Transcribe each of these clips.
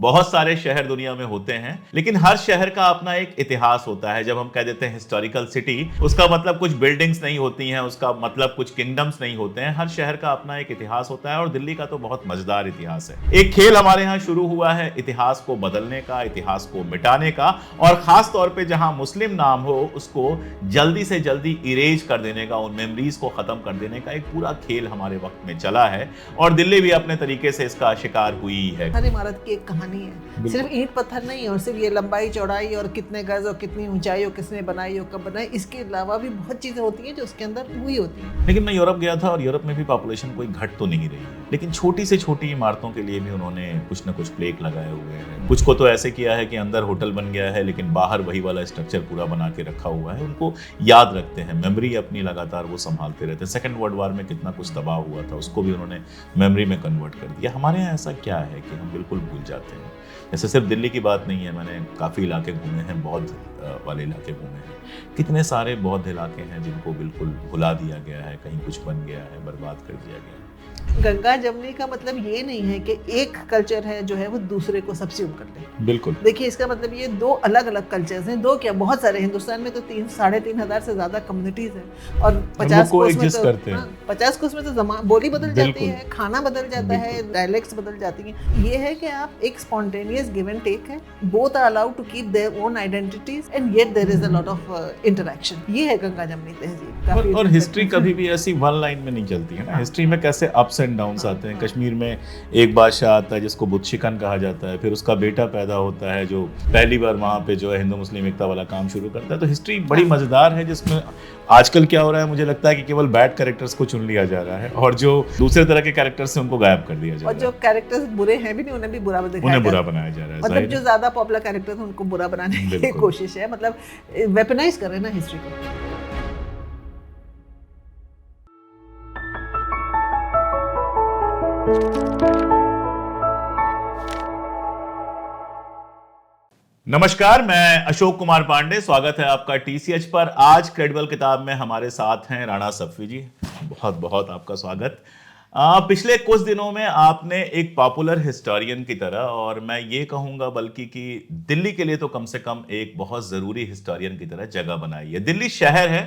बहुत सारे शहर दुनिया में होते हैं, लेकिन हर शहर का अपना एक इतिहास होता है। जब हम कह देते हैं हिस्टोरिकल सिटी, उसका मतलब कुछ बिल्डिंग्स नहीं होती हैं, उसका मतलब कुछ किंगडम्स नहीं होते हैं। हर शहर का अपना एक इतिहास होता है और दिल्ली का तो बहुत मजेदार इतिहास है। एक खेल हमारे यहाँ शुरू हुआ है इतिहास को बदलने का, इतिहास को मिटाने का, और खास तौर पे जहां मुस्लिम नाम हो उसको जल्दी से जल्दी इरेज कर देने का, उन मेमोरीज को खत्म कर देने का एक पूरा खेल हमारे वक्त में चला है और दिल्ली भी अपने तरीके से इसका शिकार हुई है। हर इमारत की एक कहानी है, सिर्फ ईंट पत्थर नहीं और सिर्फ ये लंबाई चौड़ाई और कितने गज और कितनी ऊंचाई और किसने बनाई और कब बनाई, इसके अलावा भी बहुत चीजें होती हैं जो उसके अंदर हुई होती हैं। लेकिन मैं यूरोप गया था और यूरोप में भी पॉपुलेशन कोई घट तो नहीं रही, लेकिन छोटी से छोटी इमारतों के लिए भी उन्होंने कुछ न कुछ प्लेक लगाए हुए हैं। कुछ को तो ऐसे किया है कि अंदर होटल बन गया है लेकिन बाहर वही वाला स्ट्रक्चर पूरा बना के रखा हुआ है। उनको याद रखते हैं, मेमोरी अपनी लगातार वो संभालते रहते हैं। सेकेंड वर्ल्ड वॉर में कितना कुछ तबाह हुआ था उसको भी उन्होंने मेमोरी में कन्वर्ट कर दिया। हमारे यहाँ ऐसा क्या है कि हम बिल्कुल भूल जाते हैं। जैसे सिर्फ दिल्ली की बात नहीं है, मैंने काफ़ी इलाके घूमे हैं, बौद्ध वाले इलाके घूमे हैं। कितने सारे बौद्ध इलाके हैं जिनको बिल्कुल भुला दिया गया है, कहीं कुछ बन गया है, बर्बाद कर दिया गया है। गंगा जमुनी का मतलब ये नहीं है कि एक कल्चर है जो है वो दूसरे को सब्स्टिट्यूट कर ले। बिल्कुल, देखिए इसका मतलब ये दो अलग अलग कल्चर्स हैं, दो क्या बहुत सारे। हिंदुस्तान में तो 3,500 से ज्यादा कम्युनिटीज हैं और 50 कोस में तो 50 कोस में तो बोली बदल जाती है, खाना बदल जाता है, डायलेक्ट्स बदल जाती हैं। ये है कि आप एक स्पॉन्टेनियस गिव एंड टेक है, both are allowed to keep their own identities and yet there is a lot of interaction. ये है गंगा जमुनी तहजीब। और हिस्ट्री कभी भी ऐसी वन लाइन में नहीं चलती है ना। हिस्ट्री में कैसे अप्स एंड डाउन्स आते हैं। कश्मीर में एक बादशाह आता है जिसको बुत शिकन कहा जाता है, फिर उसका बेटा पैदा होता है जो पहली बार वहाँ पे जो है हिंदू मुस्लिम एकता वाला काम शुरू करता है। तो हिस्ट्री बड़ी मजेदार है, जिसमें आजकल क्या हो रहा है मुझे लगता है कि केवल बैड कैरेक्टर्स को चुन लिया जा रहा है और जो दूसरे तरह के कैरेक्टर्स हैं उनको गायब कर दिया जा रहा है। और जो कैरेक्टर्स बुरे हैं भी नहीं, उन्हें भी बुरा बनाया जा रहा है। मतलब जो ज्यादा पॉपुलर कैरेक्टर्स हैं उनको बुरा बनाने की कोशिश है, मतलब वेपनाइज कर रहे हैं ना हिस्ट्री को। नमस्कार, मैं अशोक कुमार पांडे, स्वागत है आपका टीसीएच पर। आज क्रेडिबल किताब में हमारे साथ हैं राणा सफवी जी। बहुत बहुत आपका स्वागत। पिछले कुछ दिनों में आपने एक पॉपुलर हिस्टोरियन की तरह, और मैं ये कहूँगा बल्कि कि दिल्ली के लिए तो कम से कम एक बहुत ज़रूरी हिस्टोरियन की तरह जगह बनाई है। दिल्ली शहर है,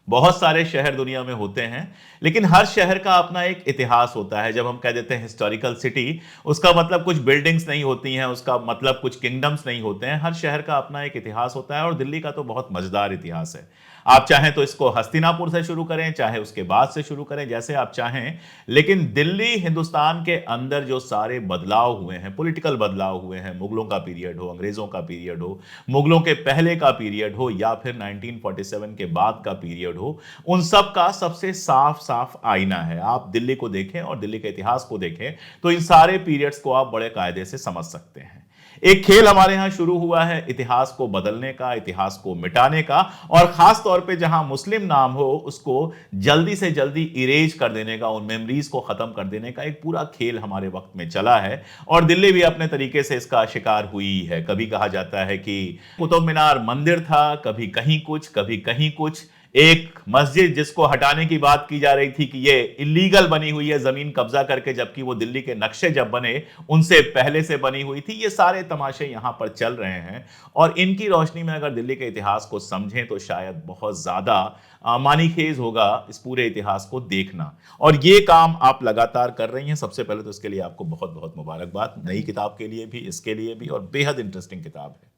बहुत सारे शहर दुनिया में होते हैं, लेकिन हर शहर का अपना एक इतिहास होता है। जब हम कह देते हैं हिस्टोरिकल सिटी, उसका मतलब कुछ बिल्डिंग्स नहीं होती हैं, उसका मतलब कुछ किंगडम्स नहीं होते हैं। हर शहर का अपना एक इतिहास होता है और दिल्ली का तो बहुत मजेदार इतिहास है। आप चाहें तो इसको हस्तिनापुर से शुरू करें, चाहे उसके बाद से शुरू करें, जैसे आप चाहें। लेकिन दिल्ली हिंदुस्तान के अंदर जो सारे बदलाव हुए हैं, पॉलिटिकल बदलाव हुए हैं, मुगलों का पीरियड हो, अंग्रेजों का पीरियड हो, मुगलों के पहले का पीरियड हो या फिर 1947 के बाद का पीरियड हो, उन सब का सबसे साफ साफ आईना है। आप दिल्ली को देखें और दिल्ली के इतिहास को देखें तो इन सारे पीरियड्स को आप बड़े कायदे से समझ सकते हैं। एक खेल हमारे यहां शुरू हुआ है इतिहास को बदलने का, इतिहास को मिटाने का, और खास तौर पे जहां मुस्लिम नाम हो उसको जल्दी से जल्दी इरेज कर देने का, उन मेमोरीज को खत्म कर देने का एक पूरा खेल हमारे वक्त में चला है और दिल्ली भी अपने तरीके से इसका शिकार हुई है। कभी कहा जाता है कि कुतुब मीनार मंदिर था, कभी कहीं कुछ, कभी कहीं कुछ। एक मस्जिद जिसको हटाने की बात की जा रही थी कि ये इलीगल बनी हुई है जमीन कब्जा करके, जबकि वो दिल्ली के नक्शे जब बने उनसे पहले से बनी हुई थी। ये सारे तमाशे यहां पर चल रहे हैं और इनकी रोशनी में अगर दिल्ली के इतिहास को समझें तो शायद बहुत ज्यादा मानीखेज होगा इस पूरे इतिहास को देखना। और ये काम आप लगातार कर रही हैं। सबसे पहले तो इसके लिए आपको बहुत बहुत मुबारकबाद, नई किताब के लिए भी, इसके लिए भी, और बेहद इंटरेस्टिंग किताब है।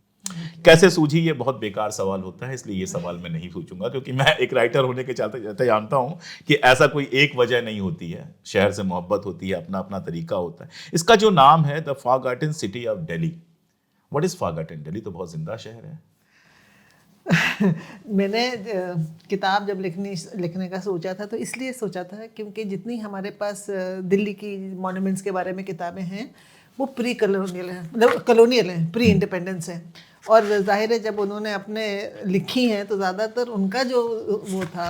कैसे सूझी, ये बहुत बेकार सवाल होता है, इसलिए ये सवाल मैं नहीं पूछूंगा, क्योंकि मैं एक राइटर होने के चलते जानता हूं कि ऐसा कोई एक वजह नहीं होती है। शहर से मोहब्बत होती है, अपना अपना तरीका होता है। इसका जो नाम है the forgotten city of Delhi, what is forgotten? Delhi तो बहुत जिंदा शहर है। मैंने किताब जब लिखने का सोचा था तो इसलिए सोचा था क्योंकि जितनी हमारे पास दिल्ली की मॉन्यूमेंट्स के बारे में किताबें हैं वो प्री कॉलोनियल है, मतलब कॉलोनियल है, प्री इंडिपेंडेंस है। और जाहिर है जब उन्होंने अपने लिखी हैं तो ज़्यादातर उनका जो वो था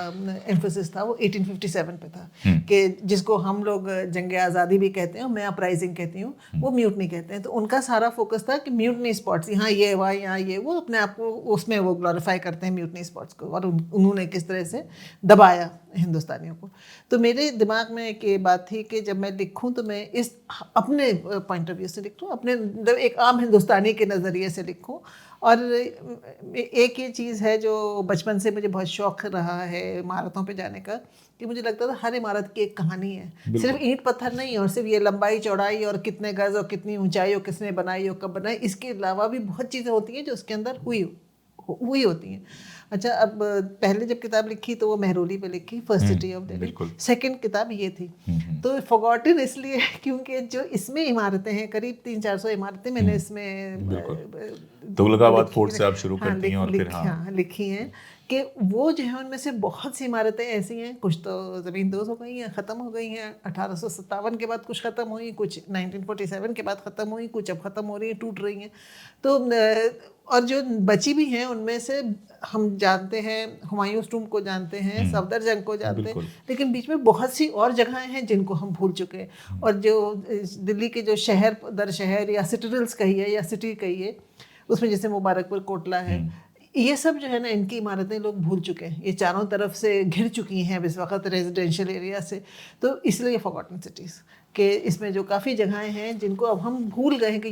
एम्फोसिस था वो 1857 पे था, कि जिसको हम लोग जंग आज़ादी भी कहते हैं और मैं अपराइजिंग कहती हूँ, वो म्यूटनी कहते हैं। तो उनका सारा फोकस था कि म्यूटनी स्पॉट्स, यहाँ ये हुआ, यहाँ ये, वो अपने आप को उसमें वो ग्लोरीफाई करते हैं म्यूटनी स्पॉट्स को, और उन्होंने किस तरह से दबाया हिंदुस्तानियों को। तो मेरे दिमाग में एक ये बात थी कि जब मैं लिखूं तो मैं इस अपने पॉइंट ऑफ व्यू से लिखूं, अपने मतलब एक आम हिंदुस्तानी के नज़रिए से लिखूं। और एक ये चीज़ है जो बचपन से मुझे बहुत शौक रहा है इमारतों पे जाने का, कि मुझे लगता था हर इमारत की एक कहानी है, सिर्फ ईंट पत्थर नहीं और सिर्फ ये लंबाई चौड़ाई और कितने गज और कितनी ऊंचाई और किसने बनाई और कब बनाई, इसके अलावा भी बहुत चीज़ें होती हैं जो उसके अंदर हुई होती हैं। अच्छा, अब पहले जब किताब लिखी तो वो मेहरौली पे लिखी, first city of Delhi. Second किताब ये थी, तो फॉरगॉटन इसलिए क्योंकि जो इसमें इमारतें हैं, करीब 300-400 इमारतें मैंने इसमें तुगलकाबाद फोर्ट से आप शुरू करती हैं और फिर लिखी हैं कि वो जो है उनमें से बहुत सी इमारतें ऐसी हैं, कुछ तो ज़मींदोज़ हो गई हैं, ख़त्म हो गई हैं, 1857 के बाद कुछ ख़त्म हुई, कुछ 1947 के बाद ख़त्म हुई, कुछ अब ख़त्म हो रही हैं, टूट रही हैं। तो और जो बची भी हैं उनमें से हम जानते हैं, हुमायूंस टूम्ब को जानते हैं, सफदरजंग को जानते हैं, लेकिन बीच में बहुत सी और जगहें हैं जिनको हम भूल चुके हैं। और जो दिल्ली के जो शहर दर शहर या सिटीजल्स कहिए या सिटी कहिए, उसमें जैसे मुबारकपुर, कोटला है, ये सब जो है ना, इनकी इमारतें लोग भूल चुके हैं, ये चारों तरफ से घिर चुकी हैं इस वक्त रेजिडेंशियल एरिया से। तो इसलिए फॉरगॉटन सिटीज़ कि इसमें जो काफ़ी जगहें हैं जिनको अब हम भूल गए हैं कि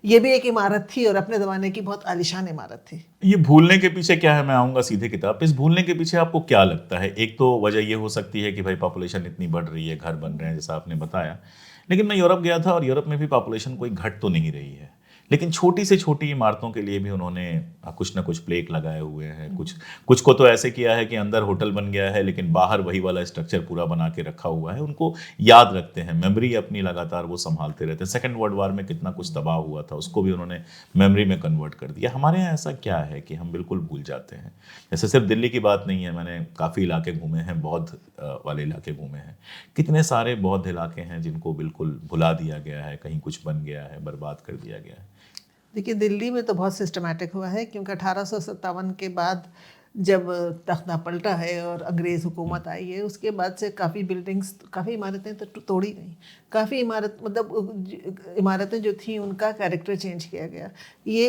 ये भी एक इमारत थी और अपने ज़माने की बहुत आलिशान इमारत थी। ये भूलने के पीछे क्या है, मैं आऊँगा सीधे किताब पे। इस भूलने के पीछे आपको क्या लगता है? एक तो वजह ये हो सकती है कि भाई पॉपुलेशन इतनी बढ़ रही है, घर बन रहे हैं जैसा आपने बताया, लेकिन मैं यूरोप गया था और यूरोप में भी पॉपुलेशन कोई घट तो नहीं रही है, लेकिन छोटी से छोटी इमारतों के लिए भी उन्होंने कुछ ना कुछ प्लेक लगाए हुए हैं। कुछ को तो ऐसे किया है कि अंदर होटल बन गया है लेकिन बाहर वही वाला स्ट्रक्चर पूरा बना के रखा हुआ है। उनको याद रखते हैं, मेमोरी अपनी लगातार वो संभालते रहते हैं। सेकेंड वर्ल्ड वार में कितना कुछ तबाह हुआ था, उसको भी उन्होंने मेमोरी में कन्वर्ट कर दिया। हमारे यहाँ ऐसा क्या है कि हम बिल्कुल भूल जाते हैं? जैसे सिर्फ दिल्ली की बात नहीं है, मैंने काफ़ी इलाके घूमे हैं, बौद्ध वाले इलाके घूमे हैं, कितने सारे बौद्ध इलाके हैं जिनको बिल्कुल भुला दिया गया है, कहीं कुछ बन गया है, बर्बाद कर दिया गया है। देखिए, दिल्ली में तो बहुत सिस्टमैटिक हुआ है, क्योंकि 1857 के बाद जब तख्ता पलटा है और अंग्रेज़ हुकूमत आई है, उसके बाद से काफ़ी बिल्डिंग्स, काफ़ी इमारतें तो तोड़ी गई, काफ़ी इमारतें जो थी उनका कैरेक्टर चेंज किया गया। ये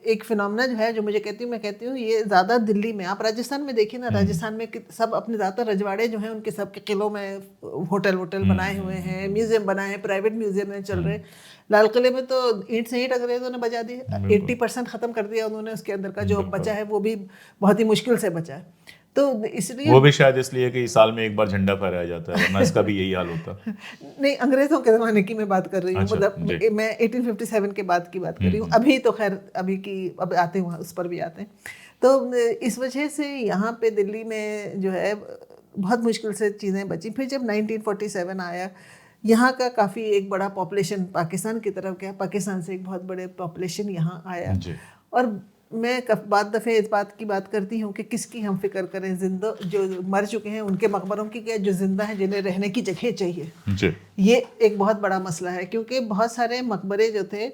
एक फिनोमेना जो है, जो मैं कहती हूँ ये ज़्यादा दिल्ली में, आप राजस्थान में देखिए ना, राजस्थान में सब अपने ज़्यादातर रजवाड़े जो हैं उनके सबके किलों में होटल बनाए हुए हैं, म्यूजियम बनाए हैं, प्राइवेट म्यूजियम में चल रहे। लाल किले में तो ईंट से ईंट अंग्रेजों ने बजा दी, 80% ख़त्म कर दिया उन्होंने, उसके अंदर का जो बचा है वो भी बहुत ही मुश्किल से बचा है। तो इसलिए वो भी शायद इसलिए कि साल में एक बार झंडा फहराया जाता है, वरना इसका भी यही हाल होता। नहीं, अंग्रेज़ों के ज़माने की मैं बात कर रही हूँ, मतलब मैं 1857 के बाद की बात कर रही हूँ। अभी तो खैर अब आते हैं, उस पर भी आते हैं। तो इस वजह से यहाँ पे दिल्ली में जो है बहुत मुश्किल से चीज़ें बची। फिर जब 1947 आया, यहाँ का काफ़ी एक बड़ा पॉपुलेशन पाकिस्तान की तरफ गया, पाकिस्तान से एक बहुत बड़े पॉपुलेशन यहाँ आया। और मैं बाद दफ़े इस बात की बात करती हूँ कि किसकी हम फिक्र करें, जिंदा जो मर चुके हैं उनके मकबरों की, क्या जो जिंदा हैं जिन्हें रहने की जगह चाहिए। ये एक बहुत बड़ा मसला है, क्योंकि बहुत सारे मकबरे जो थे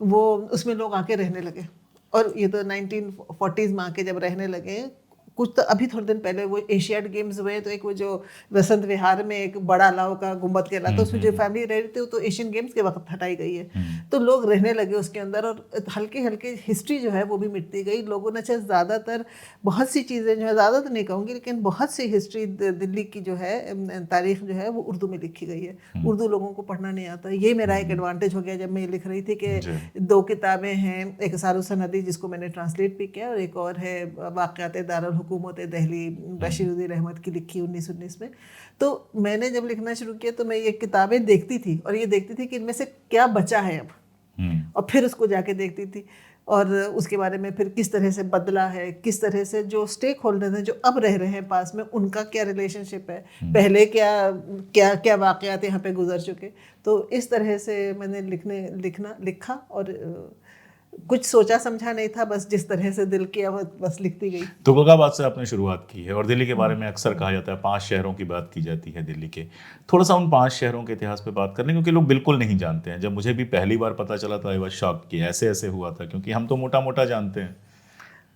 वो उसमें लोग आके रहने लगे, और ये तो 1940s में आके जब रहने लगे। कुछ तो अभी थोड़े दिन पहले वो एशियाड गेम्स हुए, तो एक वो जो वसंत विहार में एक बड़ा लाव का गुंबद कहलाता है, उसमें जो फैमिली रह रही थी वो तो एशियन गेम्स के वक्त हटाई गई है। तो लोग रहने लगे उसके अंदर, और हल्के हल्के हिस्ट्री जो है वो भी मिटती गई। लोगों ने चाहे ज़्यादातर बहुत सी चीज़ें जो है, ज़्यादा तो नहीं कहूँगी, लेकिन बहुत सी हिस्ट्री दिल्ली की जो है, तारीख जो है वो उर्दू में लिखी गई है। उर्दू लोगों को पढ़ना नहीं आता, ये मेरा एक एडवांटेज हो गया जब मैं ये लिख रही थी कि 2 किताबें हैं, एक सारुसन नदी जिसको मैंने ट्रांसलेट भी किया, और एक और है वाक़यात दारुल हुकूमत दिल्ली, बशीरुद्दीन अहमद की लिखी 1919 में। तो मैंने जब लिखना शुरू किया तो मैं ये किताबें देखती थी, और ये देखती थी कि इनमें से क्या बचा है अब, और फिर उसको जाके देखती थी, और उसके बारे में फिर किस तरह से बदला है, किस तरह से जो स्टेक होल्डर्स हैं जो अब रह रहे हैं पास में, उनका क्या रिलेशनशिप है, पहले क्या वाक़यात यहाँ पे गुजर चुके। तो इस तरह से मैंने लिखा, और कुछ सोचा समझा नहीं था, बस जिस तरह से दिल किया बस लिखती गई। तुगलकाबाद से आपने शुरुआत की है, और दिल्ली के बारे में अक्सर कहा जाता है 5 शहरों की बात की जाती है दिल्ली के। थोड़ा सा उन 5 शहरों के इतिहास पे बात कर लें, क्योंकि लोग बिल्कुल नहीं जानते हैं। जब मुझे भी पहली बार पता चला था, आई वाज शॉक्ड कि ऐसे ऐसे हुआ था, क्योंकि हम तो मोटा मोटा जानते हैं।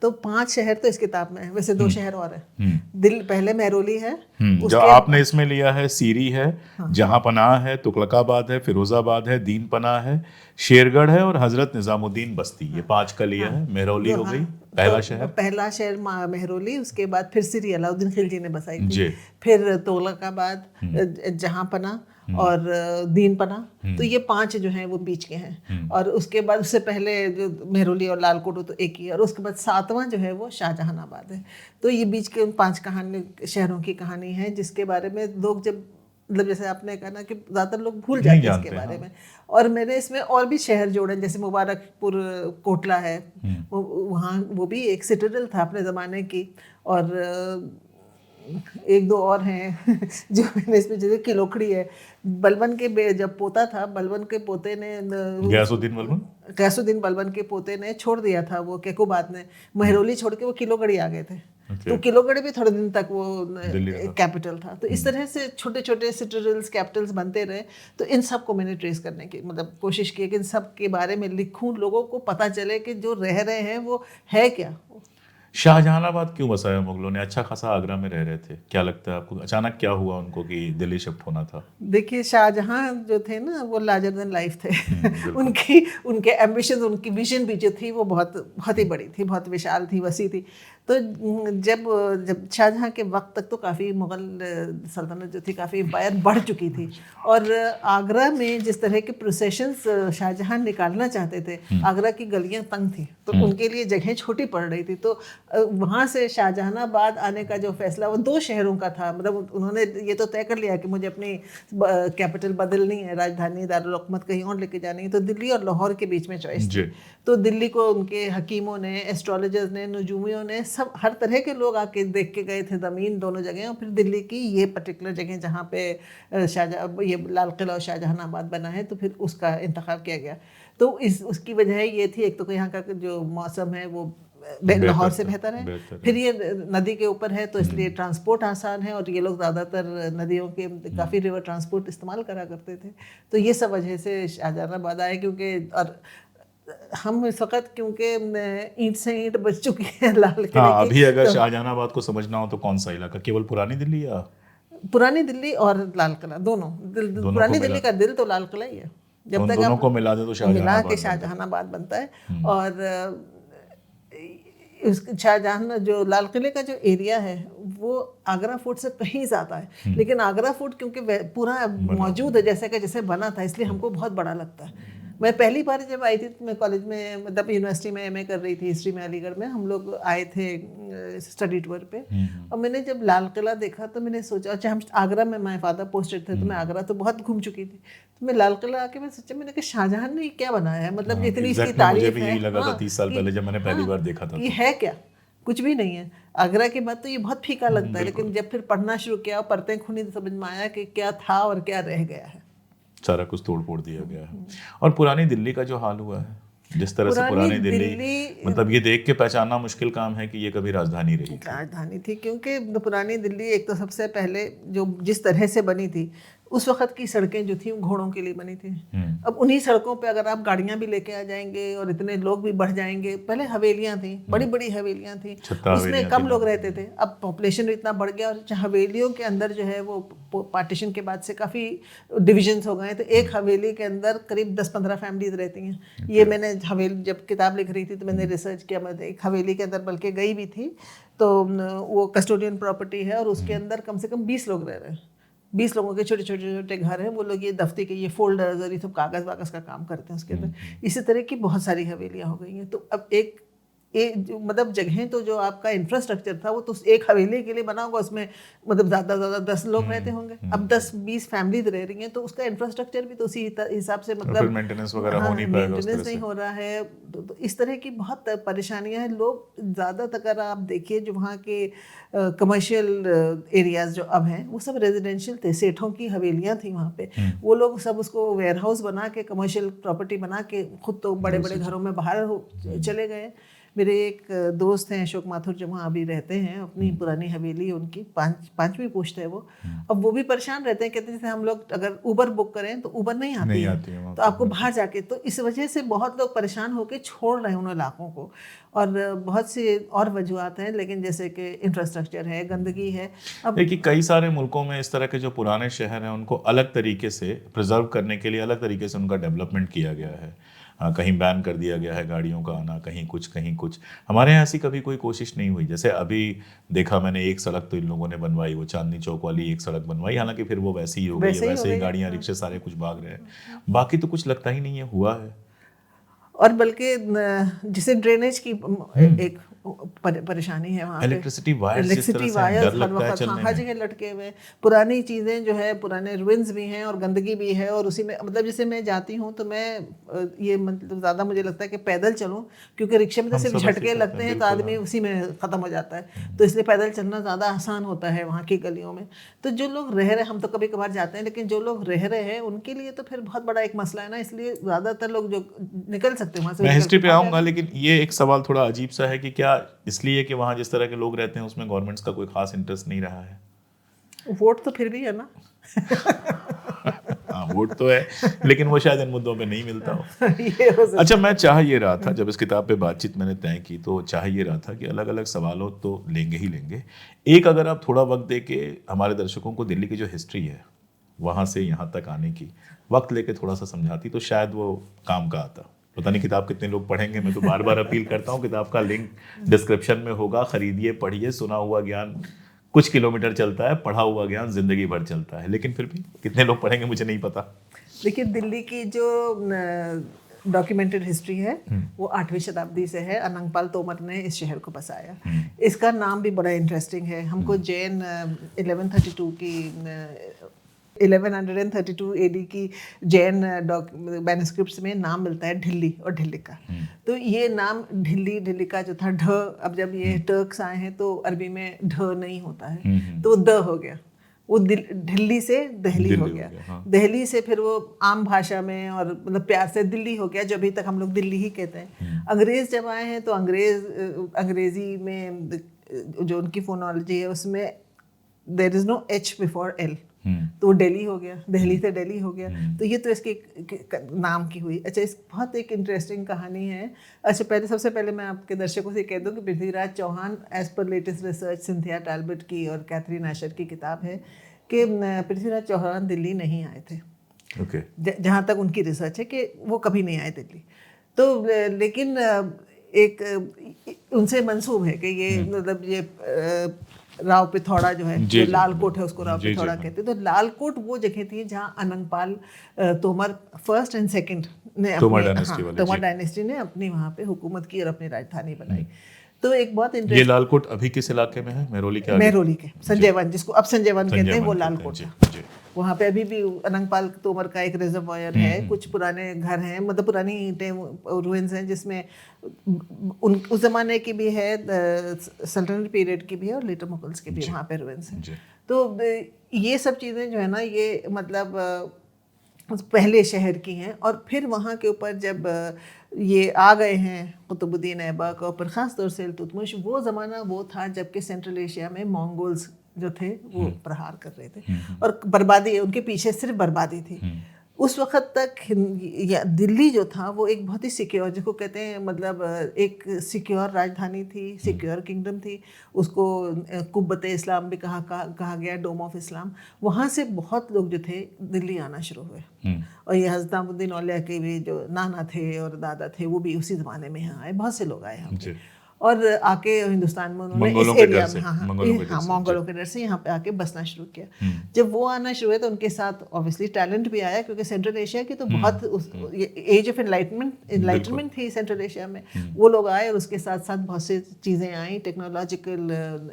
तो 5 शहर तो इस किताब में है, वैसे 2 शहर और है। दिल पहले मेहरौली है, जो आपने इसमें लिया है सीरी है, जहां पनाह है, तुगलकाबाद है, फिरोजाबाद है, दीन पनाह है, शेरगढ़ है और हजरत निजामुद्दीन बस्ती, ये 5 का लिया है। मेहरौली हो गई पहला शहर। पहला शहर मेहरौली, उसके बाद फिर सीरी अलाउद्दीन खिलजी ने बसाई थी, जी। फिर तुगलकाबाद, जहां पना और दीन पना, तो ये 5 जो हैं वो बीच के हैं। और उसके बाद उससे पहले जो मेहरौली और लालकोट तो एक ही है, और उसके बाद 7वां जो है वो शाहजहानाबाद है। तो ये बीच के उन 5 शहरों की कहानी है, जिसके बारे में लोग जब मतलब जैसे आपने कहा ना कि ज़्यादातर लोग भूल जाते हैं इसके बारे में। और मैंने इसमें और भी शहर जोड़े, जैसे मुबारकपुर कोटला है, वहाँ वो भी एक सिटाडेल था अपने ज़माने की, और 1-2 और हैं जो मैंने इसमें, जैसे किलोखड़ी है, बलबन के जब पोता था, बलबन के पोते ने गयासुद्दीन बलबन के पोते ने छोड़ दिया था वो केकोबाद ने, मेहरौली छोड़ के वो किलोगढ़ी आ गए थे। तो किलोगढ़ी भी थोड़े दिन तक वो कैपिटल था। तो इस तरह से छोटे छोटे सिटाडेल्स, कैपिटल्स बनते रहे। तो इन सब को मैंने ट्रेस करने की मतलब कोशिश की कि इन सब के बारे में लिखूं, लोगों को पता चले कि जो रह रहे हैं वो है क्या। शाहजहानाबाद क्यों बसाया मुगलों ने? अच्छा खासा आगरा में रह रहे थे, क्या लगता है आपको अचानक क्या हुआ उनको कि दिल्ली शिफ्ट होना था? देखिए, शाहजहां जो थे ना वो लार्जर देन लाइफ थे। उनके एम्बिशन, उनकी विजन भी जो थी वो बहुत ही बड़ी थी, बहुत विशाल थी, वसी थी। तो जब शाहजहां के वक्त तक तो काफ़ी मुग़ल सल्तनत जो थी काफ़ी बढ़ चुकी थी। और आगरा में जिस तरह के प्रोसेशंस शाहजहां निकालना चाहते थे, आगरा की गलियां तंग थी, तो उनके लिए जगह छोटी पड़ रही थी। तो वहाँ से शाहजहानाबाद आने का जो फैसला वो 2 शहरों का था। मतलब उन्होंने ये तो तय कर लिया कि मुझे अपनी कैपिटल बदलनी है, राजधानी दारुल हुकूमत कहीं और लेके जानी है, तो दिल्ली और लाहौर के बीच में चॉइस थी। तो दिल्ली को उनके हकीमों ने, एस्ट्रोलॉजर्स ने, नजूमियों ने, सब हर तरह के लोग आके देख के गए थे ज़मीन दोनों जगह। और फिर दिल्ली की ये पर्टिकुलर जगह जहाँ पे ये लाल किला और शाहजहानाबाद बना है, तो फिर उसका इंतखाब किया गया। तो उसकी वजह ये थी, एक तो यहाँ का जो मौसम है वो लाहौर से बेहतर है, फिर ये नदी के ऊपर है तो इसलिए ट्रांसपोर्ट आसान है, और ये लोग ज़्यादातर नदियों के काफ़ी रिवर ट्रांसपोर्ट इस्तेमाल करा करते थे। तो ये सब वजह से शाहजहानाबाद आए। क्योंकि और हम इस वक्त क्योंकि ईंट से ईंट बच चुकी है लाल किले की। अभी अगर शाहजहानाबाद को समझना हो तो कौन सा इलाका? केवल पुरानी दिल्ली या पुरानी दिल्ली और लाल किला दोनों पुरानी दिल्ली का दिल तो लाल किला ही है। जब तक दोनों को मिला दे तो मिला के शाहजहानाबाद बनता है। और शाहजहां जो लाल किले का जो एरिया है वो आगरा फोर्ट से कहीं ज़्यादा है, लेकिन आगरा फोर्ट क्योंकि पूरा मौजूद है जैसे बना था, इसलिए हमको बहुत बड़ा लगता है। मैं पहली बार जब आई थी तो मैं कॉलेज में, मतलब यूनिवर्सिटी में एमए कर रही थी हिस्ट्री में अलीगढ़ में, हम लोग आए थे स्टडी टूर पे, और मैंने जब लाल किला देखा तो मैंने सोचा, अच्छा हम आगरा में, माय फादर पोस्टेड थे तो मैं आगरा तो बहुत घूम चुकी थी, तो मैं लाल किला आके मैं सोचा, मैंने कहा शाहजहां ने क्या बनाया है, मतलब इतनी इसकी तारीफ है। लगा था 30 साल पहले जब मैंने पहली बार देखा था, ये है क्या, कुछ भी नहीं है। आगरा के बाद तो ये बहुत फीका लगता है, लेकिन जब फिर पढ़ना शुरू किया, पढ़ते खुनी तो समझ में आया कि क्या था और क्या रह गया है। सारा कुछ तोड़ फोड़ दिया गया है। और पुरानी दिल्ली का जो हाल हुआ है, जिस तरह से पुरानी दिल्ली मतलब ये देख के पहचानना मुश्किल काम है कि ये कभी राजधानी रही थी। राजधानी थी, क्योंकि पुरानी दिल्ली एक तो सबसे पहले जो जिस तरह से बनी थी, उस वक्त की सड़कें जो थी घोड़ों के लिए बनी थी। अब उन्हीं सड़कों पे अगर आप गाड़ियां भी लेके आ जाएंगे और इतने लोग भी बढ़ जाएंगे, पहले हवेलियां थी, बड़ी बड़ी हवेलियां थी, उसमें कम लोग रहते थे। अब पॉपुलेशन इतना बढ़ गया, और हवेलियों के अंदर जो है वो पार्टीशन के बाद से काफ़ी डिविजन्स हो गए, तो एक हवेली के अंदर करीब 10-15 फैमिलीज रहती हैं। ये मैंने हवेली जब किताब लिख रही थी तो मैंने रिसर्च किया, मैं एक हवेली के अंदर बल्कि गई भी थी, तो वो कस्टोडियन प्रॉपर्टी है और उसके अंदर कम से कम 20 लोग रह रहे हैं। 20 लोगों के छोटे छोटे छोटे घर हैं। वो लोग ये दफ्ती के ये फोल्डर्स और ये सब कागज़ वागज़ का काम करते हैं उसके अंदर। इसी तरह की बहुत सारी हवेलियाँ हो गई हैं। तो अब एक मतलब जगहें तो जो आपका इंफ्रास्ट्रक्चर था वो तो एक हवेली के लिए बना होगा, उसमें मतलब ज़्यादा 10 लोग रहते होंगे। अब 10-20 फैमिलीज रह रही हैं, तो उसका इंफ्रास्ट्रक्चर भी तो उसी हिसाब से मतलब मेंटेनेंस वगैरह हो नहीं पाएगा, मेंटेनेंस नहीं हो रहा है। तो इस तरह की बहुत परेशानियां हैं। लोग ज़्यादातर अगर आप देखिए जो वहाँ के कमर्शियल एरियाज जो अब हैं वो सब रेजिडेंशियल थे, सेठों की हवेलियाँ थी वहाँ पे। वो लोग सब उसको वेयर हाउस बना के, कमर्शियल प्रॉपर्टी बना के खुद तो बड़े बड़े घरों में बाहर चले गए। मेरे एक दोस्त हैं अशोक माथुर, जो वहाँ अभी रहते हैं, अपनी पुरानी हवेली, उनकी पांचवी पुश्त है वो। अब वो भी परेशान रहते हैं, कहते हैं जैसे हम लोग अगर उबर बुक करें तो उबर नहीं आती है, तो आपको बाहर जाके, तो इस वजह से बहुत लोग परेशान होकर छोड़ रहे हैं उन इलाकों को। और बहुत सी और वजूहत हैं, लेकिन जैसे कि इंफ्रास्ट्रक्चर है, गंदगी है। अब देखिए कई सारे मुल्कों में इस तरह के जो पुराने शहर हैं उनको अलग तरीके से प्रिजर्व करने के लिए अलग तरीके से उनका डेवलपमेंट किया गया है। कहीं बैन कर दिया गया है गाड़ियों का आना, कहीं कुछ। हमारे यहाँ ऐसी कभी कोई कोशिश नहीं हुई। जैसे अभी देखा मैंने, एक सड़क तो इन लोगों ने बनवाई, वो चांदनी चौक वाली एक सड़क बनवाई, हालांकि फिर वो वैसी ही हो गई है, वैसे ही गाड़ियाँ रिक्शे सारे कुछ भाग रहे हैं, बाकी तो कुछ लगता ही नहीं है हुआ है। और बल्कि जिसे ड्रेनेज की एक परेशानी है वहाँ पे, इलेक्ट्रिसिटी वायर्स हर वक्त हर जगह लटके हुए, पुरानी चीज़ें जो है, पुराने रुइंस भी हैं और गंदगी भी है। और उसी में मतलब जैसे मैं जाती हूँ तो मैं ये मतलब ज़्यादा मुझे लगता है कि पैदल चलूँ, क्योंकि रिक्शे में तो सिर्फ झटके लगते हैं तो आदमी उसी में ख़त्म हो जाता है, तो इसलिए पैदल चलना ज़्यादा आसान होता है वहाँ की गलियों में। तो जो लोग रह रहे, हम तो कभी कभार जाते हैं, लेकिन जो लोग रह रहे हैं उनके लिए तो फिर बहुत बड़ा एक मसला है ना, इसलिए ज़्यादातर लोग जो निकल सकते हैं वहाँ से। मैं हिस्ट्री पे आऊँगा, लेकिन ये एक सवाल थोड़ा अजीब सा है कि क्या इसलिए कि वहाँ जिस तरह के लोग रहते हैं उसमें गवर्नमेंट्स का कोई खास इंटरेस्ट नहीं रहा है? वोट तो फिर भी है ना। हाँ, वोट तो है, लेकिन वो शायद इन मुद्दों पे नहीं मिलता हो। अच्छा, मैं चाह ये रहा था, जब इस किताब पे बातचीत मैंने तय की तो चाह ये रहा था कि अलग अलग सवालों तो लेंगे ही लेंगे, एक अगर आप थोड़ा वक्त दे के हमारे दर्शकों को दिल्ली की जो हिस्ट्री है वहाँ से यहाँ तक आने की वक्त लेके थोड़ा सा समझाती तो शायद वो काम का आता। पता नहीं किताब कितने लोग पढ़ेंगे, मैं तो बार बार अपील करता हूँ, किताब का लिंक डिस्क्रिप्शन में होगा, खरीदिए, पढ़िए। सुना हुआ ज्ञान कुछ किलोमीटर चलता है, पढ़ा हुआ ज्ञान जिंदगी भर चलता है, लेकिन फिर भी कितने लोग पढ़ेंगे मुझे नहीं पता। देखिए, दिल्ली की जो डॉक्यूमेंटेड हिस्ट्री है वो 8वीं शताब्दी से है। अनंगपाल तोमर ने इस शहर को बसाया। इसका नाम भी बड़ा इंटरेस्टिंग है। हमको जैन 1132 AD की जैन मैन्युस्क्रिप्ट्स में नाम मिलता है ढिल्ली और ढिल्लिका। तो ये नाम ढिल्ली का जो था ढ, अब जब ये टर्क्स आए हैं तो अरबी में ढ नहीं होता है, तो द हो गया, वो ढिल्ली से दहली हो गया। हाँ। दहली से फिर वो आम भाषा में और मतलब प्यार से दिल्ली हो गया, जो अभी तक हम लोग दिल्ली ही कहते हैं। अंग्रेज जब आए हैं तो अंग्रेजी में जो उनकी फोनोलॉजी है उसमें there is no H before L, तो वो दिल्ली हो गया, दिल्ली से दिल्ली हो गया। तो ये तो इसके नाम की हुई। अच्छा, इस बहुत एक इंटरेस्टिंग कहानी है। अच्छा, सबसे पहले मैं आपके दर्शकों से कह दूं कि पृथ्वीराज चौहान एज पर लेटेस्ट रिसर्च सिंथिया टैल्बट की और कैथरीन एशर की किताब है कि पृथ्वीराज चौहान दिल्ली नहीं आए थे। okay. जहाँ तक उनकी रिसर्च है कि वो कभी नहीं आए दिल्ली। तो लेकिन एक उनसे मंसूब है कि ये मतलब ये राव पिथौड़ा जो है, जो लाल कोट है उसको राव पिथौड़ा कहते हैं। तो लाल कोट वो जगह थी जहाँ Anangpal Tomar first and second ने तोमर डायनेस्टी ने अपनी वहाँ पे हुकूमत की और अपनी राजधानी बनाई। तो एक बहुत इंटरेस्टिंग, ये लाल कोट अभी किस इलाके में है? महरौली के आगे? महरौली के संजय वन, जिसको अब संजय वन कहते हैं, वो लाल कोट है। वहाँ पे अभी भी अनंगपाल तोमर का एक रिजर्वायर है, कुछ पुराने घर हैं, मतलब पुरानी ईंटें रुइंस हैं, जिसमें उस जमाने की भी है, सल्तनत पीरियड की भी है और लेटर मुगल्स की भी वहाँ पे रुइंस हैं। तो ये सब चीज़ें जो है ना, ये मतलब पहले शहर की हैं। और फिर वहाँ के ऊपर जब ये आ गए हैं कुतुबुद्दीन ऐबक और फिर ख़ास तौर से इल्तुतमिश, वो ज़माना वो था जबकि सेंट्रल एशिया में मंगोल्स जो थे वो प्रहार कर रहे थे और बर्बादी, उनके पीछे सिर्फ बर्बादी थी। उस वक़्त तक दिल्ली जो था वो एक बहुत ही सिक्योर, जिसको कहते हैं मतलब एक सिक्योर राजधानी थी, सिक्योर किंगडम थी। उसको कुब्बत इस्लाम भी कहा गया, डोम ऑफ इस्लाम। वहाँ से बहुत लोग जो थे दिल्ली आना शुरू हुए। और ये हज़रत निज़ामुद्दीन औलिया के भी जो नाना थे और दादा थे वो भी उसी ज़माने में यहाँ आए, बहुत से लोग आए यहाँ और आके हिंदुस्तान में उन्होंने इस एरिया में मंगोलों के डर से यहाँ पे आके बसना शुरू किया। जब वो आना शुरू हुए तो उनके साथ ऑब्वियसली टैलेंट भी आया, क्योंकि सेंट्रल एशिया की तो बहुत एज ऑफ एनलाइटमेंट थी सेंट्रल एशिया में। वो लोग आए और उसके साथ साथ बहुत सी चीज़ें आई, टेक्नोलॉजिकल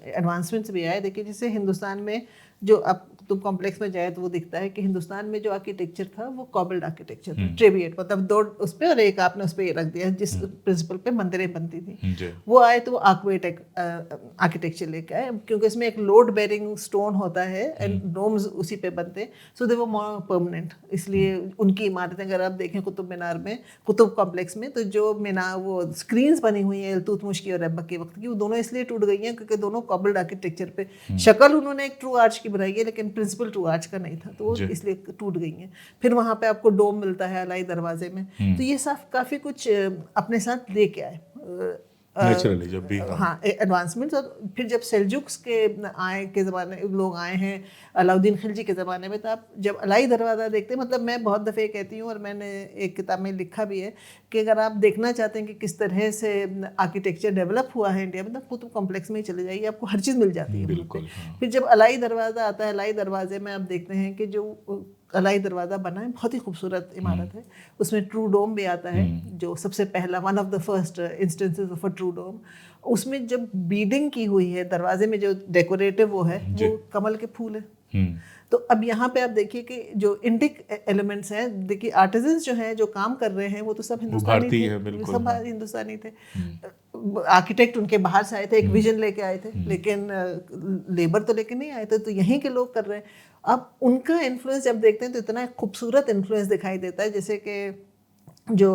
एडवांसमेंट्स भी आए। देखिए, जैसे हिंदुस्तान में जो अब कुतुब कॉम्प्लेक्स में जाए तो वो दिखता है कि हिंदुस्तान में जो आर्किटेक्चर था वो कॉबल्ड आर्किटेक्चर था, ट्रेविएट, मतलब 2 उस पे और एक आपने उस पे रख दिया जिस प्रिंसिपल पे मंदिरें बनती थी। वो आए तो वो आर्कवेट आर्किटेक्चर लेके आए, क्योंकि इसमें एक लोड बेरिंग स्टोन होता है एंड डोम्स उसी पे बनते हैं, सो दे वो मोर परमानेंट। इसलिए उनकी इमारतें अगर आप देखें कुतुब मीनार में, कुतुब कॉम्प्लेक्स में, तो जो मीनार वो स्क्रीन्स बनी हुई हैं इल्तुतमिश की और ऐबक के वक्त की, वो दोनों इसलिए टूट गई हैं क्योंकि दोनों कॉबल्ड आर्किटेक्चर पे शक्ल उन्होंने एक ट्रू आर्च की बनाई है लेकिन प्रिंसिपल ट्रू आर्च का नहीं था, तो वो इसलिए टूट गई हैं। फिर वहाँ पे आपको डोम मिलता है अलाई दरवाजे में, तो ये सब काफ़ी कुछ अपने साथ लेके आए नेचुरली जब भी हाँ एडवांसमेंट्स। और फिर जब सेल्जुक्स के आए के ज़माने लोग आए हैं अलाउद्दीन खिलजी के ज़माने में, तो आप जब अलाई दरवाज़ा देखते हैं, मतलब मैं बहुत दफ़े कहती हूँ और मैंने एक किताब में लिखा भी है कि अगर आप देखना चाहते हैं कि किस तरह से आर्किटेक्चर डेवलप हुआ है इंडिया में, तो कुतुब कॉम्प्लेक्स में ही चले जाइए, आपको हर चीज़ मिल जाती है। बिल्कुल। फिर जब अलाई दरवाज़ा आता है, अलाई दरवाजे में आप देखते हैं कि जो अलाई दरवाज़ा बना है बहुत ही खूबसूरत इमारत है, उसमें ट्रू डोम भी आता है, जो सबसे पहला one of the first instances of a true dome. उसमें जब बीडिंग की हुई है दरवाजे में, जो डेकोरेटिव वो है, वो कमल के फूल है। तो अब यहाँ पे आप देखिए कि जो इंडिक एलिमेंट्स हैं, देखिए आर्टिजन्स जो हैं जो काम कर रहे हैं वो तो सब हिंदुस्तानी थे, सब हिंदुस्तानी थे। आर्किटेक्ट उनके बाहर से आए थे, एक विजन लेके आए थे, लेकिन लेबर तो लेके नहीं आए थे, तो यहीं के लोग कर रहे हैं। अब उनका इन्फ्लुएंस जब देखते हैं तो इतना खूबसूरत इन्फ्लुएंस दिखाई देता है, जैसे कि जो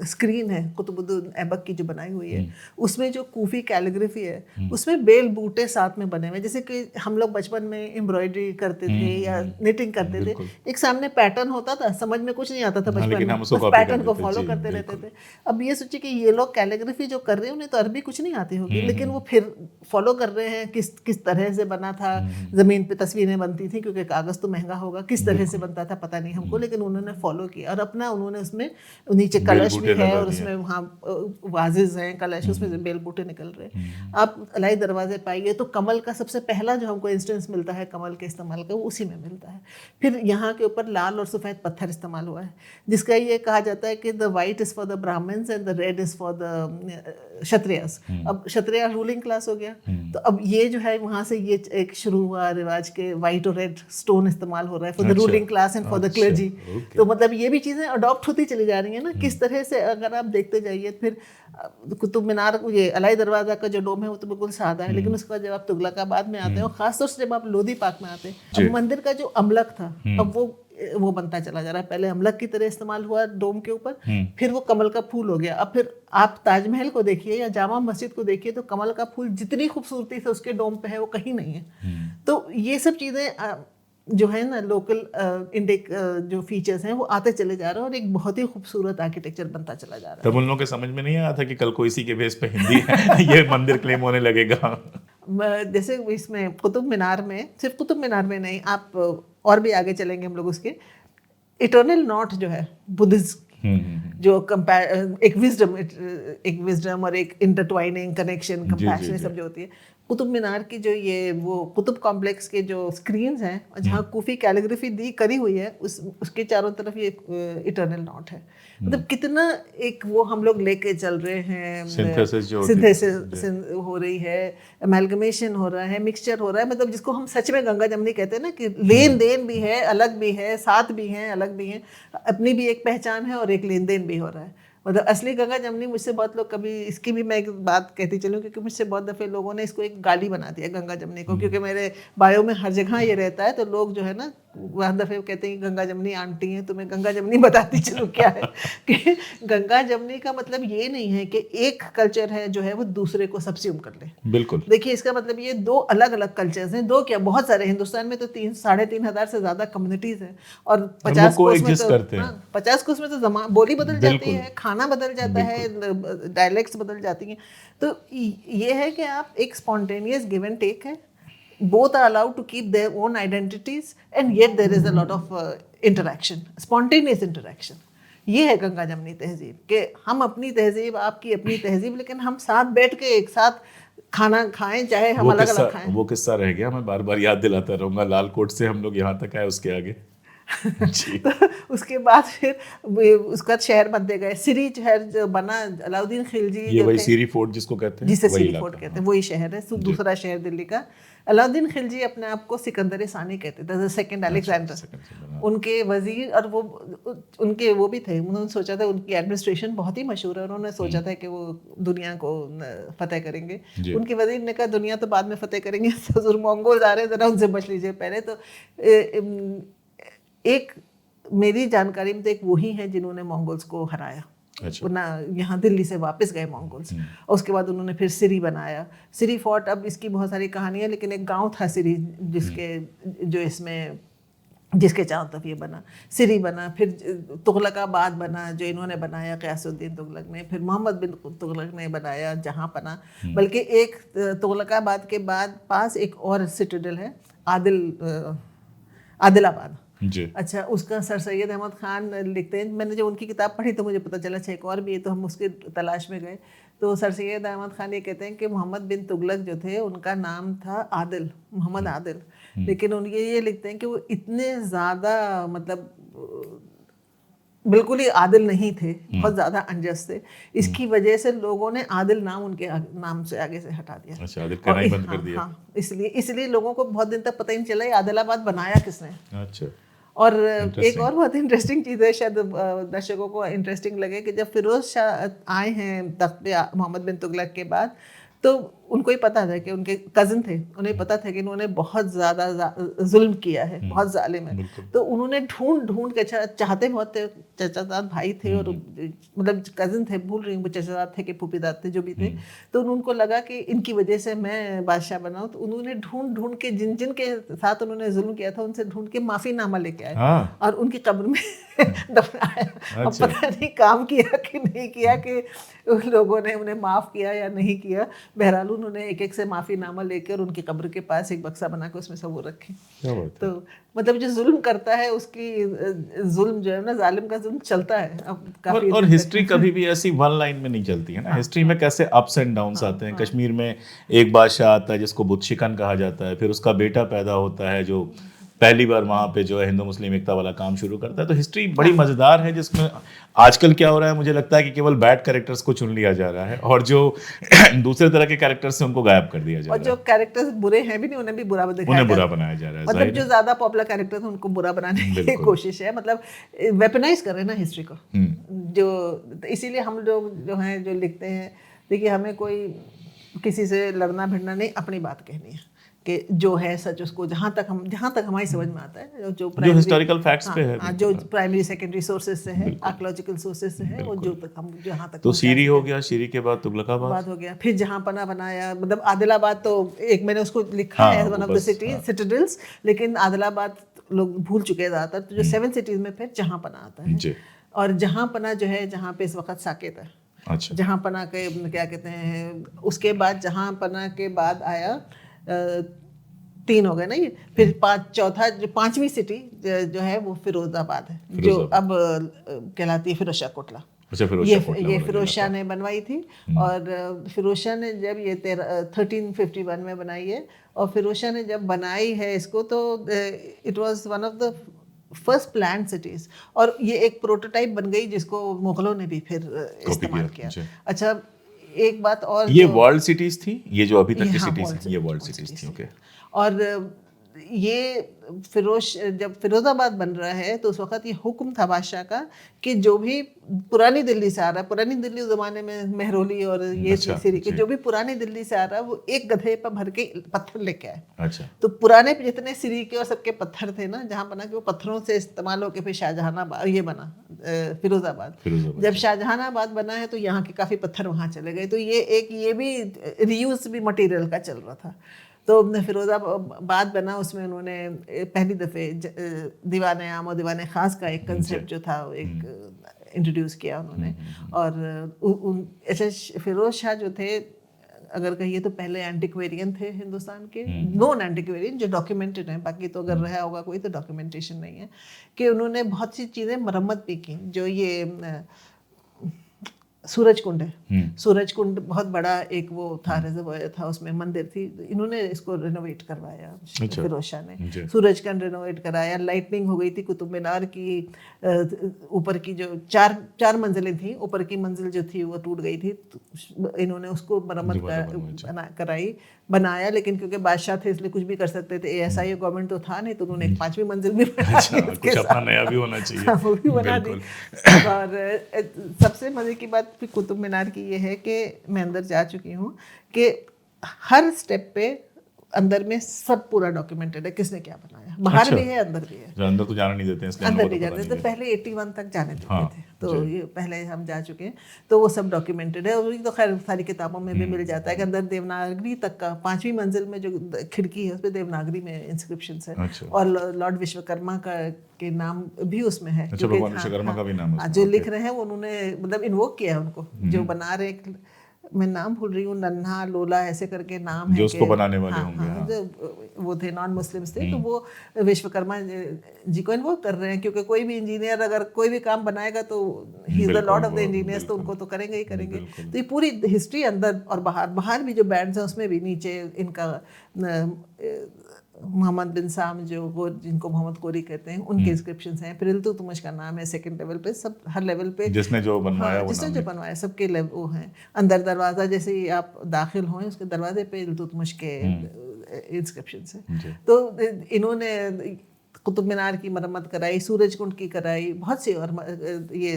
स्क्रीन है कुतुबुद्दीन ऐबक की जो बनाई हुई है, उसमें जो कूफी कैलीग्राफी है, उसमें बेल बूटे साथ में बने हुए, जैसे कि हम लोग बचपन में एम्ब्रॉयडरी करते थे या निटिंग करते थे, एक सामने पैटर्न होता था, समझ में कुछ नहीं आता था बचपन में, बस पैटर्न को फॉलो करते रहते थे। अब ये सोचिए कि ये लोग कैलीग्राफी जो कर रहे हैं उन्हें तो अरबी कुछ नहीं आती होगी, लेकिन वो फिर फॉलो कर रहे हैं किस तरह से बना था, ज़मीन पे तस्वीरें बनती थी क्योंकि कागज़ तो महंगा होगा, किस तरह से बनता था पता नहीं हमको, लेकिन उन्होंने फॉलो किया और अपना उन्होंने उसमें नीचे कलश भी है और उसमें वहाँ वाजेज हैं कलश, उसमें बेल बूटे निकल रहे हैं। आप अलाई दरवाजे पाइए तो कमल का सबसे पहला जो हमको इंस्टेंस मिलता है कमल के इस्तेमाल का, वो उसी में मिलता है। फिर यहाँ के ऊपर लाल और सफ़ेद पत्थर इस्तेमाल हुआ है, जिसका ये कहा जाता है कि the white is for the Brahmins and the red is for the Kshatriyas. अब क्षत्रिय रूलिंग क्लास हो गया, तो अब ये जो है वहाँ से ये एक शुरू हुआ रिवाज के वाइट और रेड स्टोन इस्तेमाल हो रहा है for the ruling class and for the clergy. तो मतलब ये भी चीज़ें अडॉप्ट होती चली जा रही हैं ना, किस तरह से अगर आप देखते जाइए। फिर कुतुब मीनार, ये अलाई दरवाज़ा का जो डोम है वो तो बिल्कुल सादा है, लेकिन उसके बाद जब आप तुगलकाबाद में आते हैं और खासतौर से जब आप लोधी पाक में आते हैं, अब मंदिर का जो अमलक था अब वो बनता चला जा रहा है। पहले अमलक की तरह इस्तेमाल हुआ डोम के ऊपर, फिर वो कमल का फूल हो गया। अब फिर आप ताजमहल को देखिए या जामा मस्जिद को देखिए तो कमल का फूल जितनी खूबसूरती से उसके डोम पे है वो कहीं नहीं है। तो ये सब चीज़ें जो है ना लोकल इंडिक जो फीचर्स हैं वो आते चले जा रहे हैं और एक बहुत ही खूबसूरत आर्किटेक्चर बनता चला जा रहा है। तब उन लोगों के समझ में नहीं आया था कि कल को इसी के बेस पे हिंदी ये मंदिर क्लेम होने लगेगा। जैसे इसमें कुतुब मीनार में, सिर्फ कुतुब मीनार में नहीं, आप और भी आगे चलेंगे हम लोग उसके, इटर्नल नॉट जो है बुद्धिज्म जो एक विजडम और एक इंटरट्वाइनिंग कनेक्शन कंपैशन सब जो होती है, कुतुब मीनार की जो ये वो कुतुब कॉम्प्लेक्स के जो स्क्रीन्स हैं जहाँ कूफी कैलीग्राफी करी हुई है उसके चारों तरफ ये इटर्नल नॉट है। मतलब कितना एक वो हम लोग लेके चल रहे हैं, सिंथेसिस हो रही है, अमेलगमेशन हो रहा है, मिक्सचर हो रहा है, मतलब जिसको हम सच में गंगा जमनी कहते हैं ना, कि लेन देन भी है, अलग भी है, साथ भी हैं, अलग भी हैं, अपनी भी एक पहचान है और एक लेन देन भी हो रहा है। मतलब असली गंगा जमनी, मुझसे बहुत लोग, कभी इसकी भी मैं एक बात कहती चलूँ क्योंकि मुझसे बहुत दफ़े लोगों ने इसको एक गाली बना दिया गंगा जमनी को, क्योंकि मेरे बायो में हर जगह ये रहता है, तो लोग जो है ना बहुत दफ़े कहते हैं गंगा जमनी आंटी हैं। तो मैं गंगा जमनी बताती चलूँ क्या है कि गंगा जमनी का मतलब ये नहीं है कि एक कल्चर है जो है वो दूसरे को सब्स्यूम कर ले। बिल्कुल, देखिए इसका मतलब ये दो अलग अलग कल्चर्स हैं, दो क्या बहुत सारे, हिंदुस्तान में तो 3,500 से ज़्यादा कम्युनिटीज़ हैं और 50 कोस में तो 50 कोस में तो बोली बदल जाती है, खाना बदल जाता है, डायलेक्ट्स बदल जाती हैं। तो ये है कि आप एक स्पॉन्टेनियस गिव एंड टेक है, both are allowed to keep their own identities and yet there is a lot of interaction, spontaneous interaction. ये है गंगा जमनी तहजीब कि हम अपनी तहजीब, आपकी अपनी तहजीब, लेकिन हम साथ बैठ के एक साथ खाना खाएं, चाहे हम अलग अलग खाएं। वो किस्सा रह गया, मैं बार बार याद दिलाता रहूँगा, लाल कोट से हम लोग यहाँ तक आए, उसके आगे जी। तो उसके बाद फिर उसका शहर बनते गए। सिरी शहर जो बना, अलाउद्दीन खिलजी ये जो वही थे, सीरी फोर्ट जिसको कहते हैं, जिसे वही सिरी इलाका, फोर्ट कहते हाँ। हैं, वही शहर है। दूसरा शहर दिल्ली का। अलाउद्दीन खिलजी अपने आप को सिकंदर सानी कहते थे, द सेकंड अलेक्जेंडर। second से बना। उनके वजीर, और वो उनके वो भी थे, उन्होंने सोचा था, उनकी एडमिनिस्ट्रेशन बहुत ही मशहूर है, उन्होंने सोचा था कि वो दुनिया को फतेह करेंगे। जी। उनके वजीर ने कहा दुनिया तो बाद में फतेह करेंगे, हजूर मंगोल आ रहे हैं, जरा उनसे बच लीजिए पहले। तो एक मेरी जानकारी में तो एक वही है जिन्होंने मंगोल्स को हराया। अच्छा। ना यहाँ दिल्ली से वापस गए मंगोल्स, और उसके बाद उन्होंने फिर सिरी बनाया। सिरी फोर्ट, अब इसकी बहुत सारी कहानियाँ, लेकिन एक गांव था सिरी जिसके जो इसमें जिसके चारों तरफ ये बना, सिरी बना। फिर तुगलकाबाद बना जो इन्होंने बनाया, क़यासुद्दीन तुगलक ने। फिर मोहम्मद बिन तुगलक ने बनाया जहाँपना। बल्कि एक तुगलकाबाद के बाद पास एक और सिटाडेल है, आदिलाबाद। जी। अच्छा, उसका सर सैयद अहमद खान लिखते हैं। मैंने जब उनकी किताब पढ़ी तो मुझे पता चला अच्छा एक और भी है, तो हम उसके तलाश में गए। तो सर सैयद अहमद खान ये कहते हैं कि मोहम्मद बिन तुगलक जो थे, उनका नाम था आदिल, मोहम्मद आदिल। लेकिन ये लिखते हैं कि वो इतने ज़्यादा, मतलब बिल्कुल ही आदिल नहीं थे, बहुत ज़्यादा अनजस थे। इसकी वजह से लोगों ने आदिल नाम उनके नाम से आगे से हटा दिया। अच्छा, आदिल कहना ही बंद कर दिया। हाँ, इसलिए लोगों को बहुत दिन तक पता ही नहीं चला ये आदिलाबाद बनाया किसने। अच्छा। और एक और बहुत इंटरेस्टिंग चीज़ है, शायद दर्शकों को इंटरेस्टिंग लगे, कि जब फिरोज शाह आए हैं तख्त पे मोहम्मद बिन तुगलक के बाद, तो उनको ही पता था कि उनके कज़न थे, उन्हें पता था कि इन्होंने बहुत ज़्यादा जुल्म किया है, बहुत जालिम है। तो उन्होंने ढूंढ ढूंढ के, चाहते बहुत थे, चचाजाद भाई थे, और मतलब कज़न थे, भूल रही हूँ वो चचाजाद थे कि फूफीदाद थे, जो भी थे। तो उनको लगा कि इनकी वजह से मैं बादशाह बनाऊँ, तो उन्होंने ढूंढ ढूंढ के जिन जिन के साथ उन्होंने जुल्म किया था, उनसे ढूंढ के माफ़ीनामा लेके आए। हाँ। और उनकी कब्र में दफनाया। अब पता नहीं काम किया कि नहीं किया, कि उन लोगों ने उन्हें माफ़ किया या नहीं किया। बहरहाल उन्होंने एक एक से माफ़ीनामा लेकर उनकी कब्र के पास एक बक्सा बना के उसमें सब वो रखे। तो मतलब जो जुल्म करता है उसकी जुल्म जो है ना, जालिम का जुल्म चलता है अब काफी। और हिस्ट्री कभी भी ऐसी वन लाइन में नहीं चलती है ना। हिस्ट्री में कैसे अप्स एंड डाउन्स आते हैं। कश्मीर में एक बादशाह आता है जिसको बुत शिकन कहा जाता है, फिर उसका बेटा पैदा होता है जो पहली बार वहाँ पे जो है हिंदू मुस्लिम एकता वाला काम शुरू करता है। तो हिस्ट्री बड़ी मज़ेदार है, जिसमें आजकल क्या हो रहा है, मुझे लगता है कि केवल बैड कैरेक्टर्स को चुन लिया जा रहा है, और जो दूसरे तरह के कैरेक्टर्स हैं उनको गायब कर दिया जा रहा है। और जो कैरेक्टर्स बुरे हैं भी नहीं, उन्हें भी बुरा बनाया जा रहा है। मतलब जो ज्यादा पॉपुलर कैरेक्टर थे उनको बुरा बनाने की कोशिश है, मतलब वेपनाइज कर रहे हैं ना हिस्ट्री को। जो इसीलिए हम लोग जो हैं, जो लिखते हैं, देखिए हमें कोई किसी से लड़ना भिड़ना नहीं, अपनी बात कहनी है कि जो है सच उसको जहाँ तक हमारी समझ में आता है, जो हिस्टोरिकल फैक्ट्स पे है, जो प्राइमरी सेकेंडरी सोर्सेज से है, आर्कियोलॉजिकल सोर्सेज से है, वो जो तक हम जहाँ तक। तो सीरी हो गया, सीरी के बाद तुगलकाबाद हो गया, फिर जहाँपना बनाया। मतलब आदिलाबाद तो एक मैंने उसको लिखा है वन ऑफ द सिटीडल्स, लेकिन आदिलाबाद लोग भूल चुके हैं ज़्यादातर। तो जो 7 सिटीज में फिर जहाँपना आता है, और जहाँपना जो है जहाँ पे इस वक्त साकेत है। अच्छा। जहाँपना के क्या कहते हैं, उसके बाद जहाँपना के बाद आया 3 हो गए ना ये, फिर चौथा जो 5वीं सिटी जो है वो फिरोजाबाद है, जो अब कहलाती है फिरोज शाह कोटला। ये फिरोज शाह ने बनवाई थी, और फिरोज शाह ने जब ये 1351 में बनाई है, और फिरोज शाह ने जब बनाई है इसको, तो it was one of the first plan cities, और ये एक प्रोटोटाइप बन गई जिसको मुगलों ने भी फिर इस्तेमाल किया। अच्छा, एक बात और, ये वर्ल्ड सिटीज थी, ये जो अभी तक की सिटीज हैं, ये वर्ल्ड सिटीज थी। ओके। और ये जब फिरोजाबाद बन रहा है, तो उस वक्त ये हुक्म था बादशाह का कि जो भी पुरानी दिल्ली से आ रहा है, पुरानी दिल्ली उस जमाने में मेहरोली और ये सिरी के, जो भी पुरानी दिल्ली से आ रहा है, वो एक गधे पर भर के पत्थर लेके आए। अच्छा। तो पुराने जितने सिरी के और सबके पत्थर थे ना, जहाँ बना कि वो पत्थरों से इस्तेमाल होकर फिर शाहजहानाबाद ये बना, फिरोजाबाद। जब शाहजहानाबाद बना है तो यहाँ के काफ़ी पत्थर वहाँ चले गए। तो ये भी रीयूज भी मटेरियल का चल रहा था। तो फिरोजाबाद बना, उसमें उन्होंने पहली दफ़े दीवान आम और दीवान ख़ास का एक कंसेप्ट जो था एक इंट्रोड्यूस किया उन्होंने। और ऐसे फिरोज शाह जो थे, अगर कहिए तो पहले एंटिक्वेरियन थे हिंदुस्तान के, नॉन एंटिक्वेरियन जो डॉक्यूमेंटेड हैं, बाकी तो अगर रहा होगा कोई तो डॉक्यूमेंटेशन नहीं है, कि उन्होंने बहुत सी चीज़ें मरम्मत भी की। जो ये सूरज कुंड है। सूरज कुंड बहुत बड़ा एक वो था, रिजर्वायर था, उसमें मंदिर थी। इन्होंने इसको रिनोवेट करवाया फिरोज शाह ने। सूरज कुंड रिनोवेट कराया। लाइटनिंग हो गई थी। कुतुब मीनार की ऊपर की जो चार मंजिलें थी, ऊपर की मंजिल जो थी वो टूट गई थी, तो इन्होंने उसको मरम्मत कराई, बनाया। लेकिन क्योंकि बादशाह थे इसलिए कुछ भी कर सकते थे, ASI गवर्नमेंट तो था नहीं, तो उन्होंने एक 5वीं मंजिल भी बना दी, कुछ अपना नया भी होना चाहिए। वो भी बना दी। और सबसे मजे की बात भी कुतुब मीनार की ये है कि मैं अंदर जा चुकी हूँ कि हर स्टेप पे अंदर में सब पूरा डॉक्यूमेंटेड है, किसने क्या बनाया। बाहर भी है, अंदर भी है। अंदर तो जाना नहीं देते हैं, इसलिए अंदर नहीं जाते थे, पहले 81 तक जाने देते थे, तो ये पहले हम जा चुके हैं, तो वो सब डॉक्यूमेंटेड है। और तो खैर सारी किताबों में भी मिल जाता है कि अंदर देवनागरी तक का 5वीं मंजिल में जो खिड़की है उस पर देवनागरी में इंस्क्रिप्शंस है। और लॉर्ड विश्वकर्मा का के नाम भी उसमें है। भगवान विश्वकर्मा का भी नाम है जो लिख रहे हैं वो उन्होंने मतलब इन्वोक किया है उनको, जो बना रहे, मैं नाम भूल रही हूँ, नन्हा लोला ऐसे करके नाम है, जो उसको बनाने वाले होंगे। जो वो थे नॉन मुस्लिम्स थे, तो वो विश्वकर्मा जी को इन्वोक कर रहे हैं, क्योंकि कोई भी इंजीनियर अगर कोई भी काम बनाएगा तो he is the Lord of the engineers, तो उनको तो करेंगे ही करेंगे। तो ये पूरी हिस्ट्री अंदर और बाहर भी जो बैंड्स हैं उसमें भी नीचे इनका मोहम्मद बिन साम जिनको मोहम्मद कोरी कहते हैं, उनके इंस्क्रिप्शंस हैं। फिर इल्तुतमिश का नाम है सेकंड लेवल पे, सब हर लेवल पे जिसने जो बनवाया सबके वो हैं। अंदर दरवाज़ा जैसे ही आप दाखिल हों उसके दरवाजे पे इल्तुतमिश के इंस्क्रिप्शंस हैं। तो इन्होंने कुतुब मीनार की मरम्मत कराई, सूरज कुंड की कराई, बहुत सी, और ये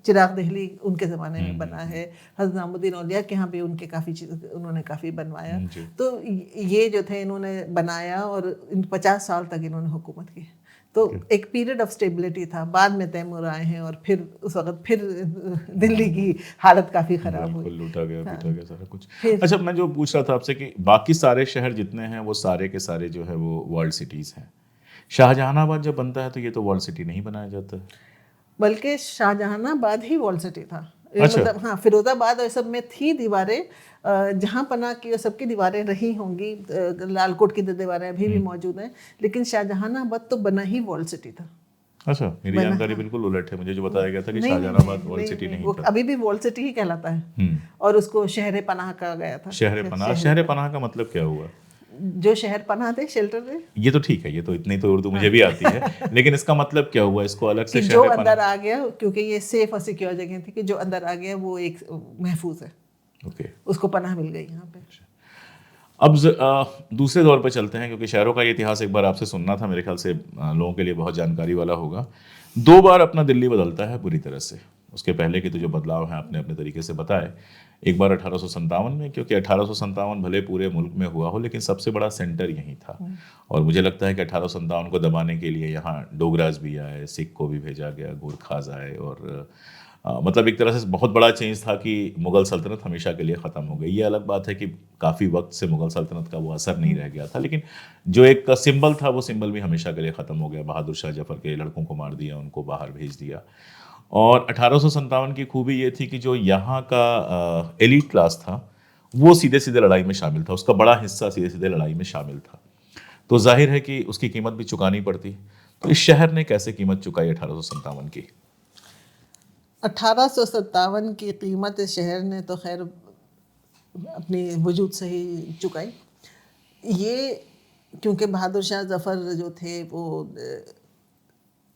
चिराग दहली उनके ज़माने में बना है। हज़रत निज़ामुद्दीन औलिया के यहाँ भी उनके उन्होंने काफ़ी बनवाया। तो ये जो थे इन्होंने बनाया, और 50 साल तक इन्होंने हुकूमत की। तो एक पीरियड ऑफ स्टेबिलिटी था। बाद में तैमूर आए हैं और फिर उस वक्त फिर दिल्ली की हालत काफ़ी ख़राब हुई, लूटा गया पीटा गया सारा कुछ। अच्छा, मैं जो पूछ रहा था आपसे कि बाकी सारे शहर जितने हैं वो सारे के सारे जो है वो वर्ल्ड सिटीज़ हैं। शाहजहानाबाद जब बनता है तो ये तो वर्ल्ड सिटी नहीं बनाया जाता है, बल्कि शाहजहानाबाद ही वर्ल्ड सिटी था। मतलब हाँ, फिरोजाबाद और सब में थी दीवारें, जहाँ पना की सबकी दीवारें रही होंगी, लालकोट की दीवारें अभी भी मौजूद हैं, लेकिन शाहजहानाबाद तो बना ही वर्ल्ड सिटी था। अच्छा, मेरी जानकारी बिल्कुल उलट है। मुझे जो बताया गया था कि शाहजहानाबाद वर्ल्ड सिटी नहीं था। अभी भी वर्ल्ड सिटी ही कहलाता है, और उसको शहर पनाह कहा गया था। शहर पनाह का मतलब क्या हुआ? जो शहर पनाह थे, शेल्टर थे। ये तो ठीक है, ये तो इतनी तो उर्दू मुझे भी आती है, लेकिन इसका मतलब क्या हुआ? इसको अलग से जो अंदर आ गया, क्योंकि ये सेफ और सिक्योर जगह थी, कि जो अंदर आ गया वो एक महफूज है, उसको पनाह मिल गई यहाँ पे। अब दूसरे दौर पर चलते हैं, क्योंकि शहरों का इतिहास एक बार आपसे सुनना था, मेरे ख्याल से लोगों के लिए बहुत जानकारी वाला होगा। 2 बार अपना दिल्ली बदलता है बुरी तरह से। उसके पहले के तो जो बदलाव हैं आपने अपने तरीके से बताए। एक बार 1857 में, क्योंकि 1857 भले पूरे मुल्क में हुआ हो, लेकिन सबसे बड़ा सेंटर यहीं था। और मुझे लगता है कि 1857 को दबाने के लिए यहाँ डोगराज भी आए, सिख को भी भेजा गया, गोरखाज आए, और मतलब एक तरह से बहुत बड़ा चेंज था कि मुग़ल सल्तनत हमेशा के लिए ख़त्म हो गई। ये अलग बात है कि काफ़ी वक्त से मुग़ल सल्तनत का वो असर नहीं रह गया था, लेकिन जो एक सिंबल था वो सिंबल भी हमेशा के लिए ख़त्म हो गया। बहादुर शाह जफ़र के लड़कों को मार दिया, उनको बाहर भेज दिया। और 1857 की खूबी ये थी कि जो यहाँ का एलीट क्लास था वो सीधे सीधे लड़ाई में शामिल था, उसका बड़ा हिस्सा सीधे सीधे लड़ाई में शामिल था। तो जाहिर है कि उसकी कीमत भी चुकानी पड़ती। तो इस शहर ने कैसे कीमत चुकाई 1857 की? 1857 की कीमत इस शहर ने तो खैर अपनी वजूद से ही चुकाई। ये क्योंकि बहादुर शाह जफ़र जो थे वो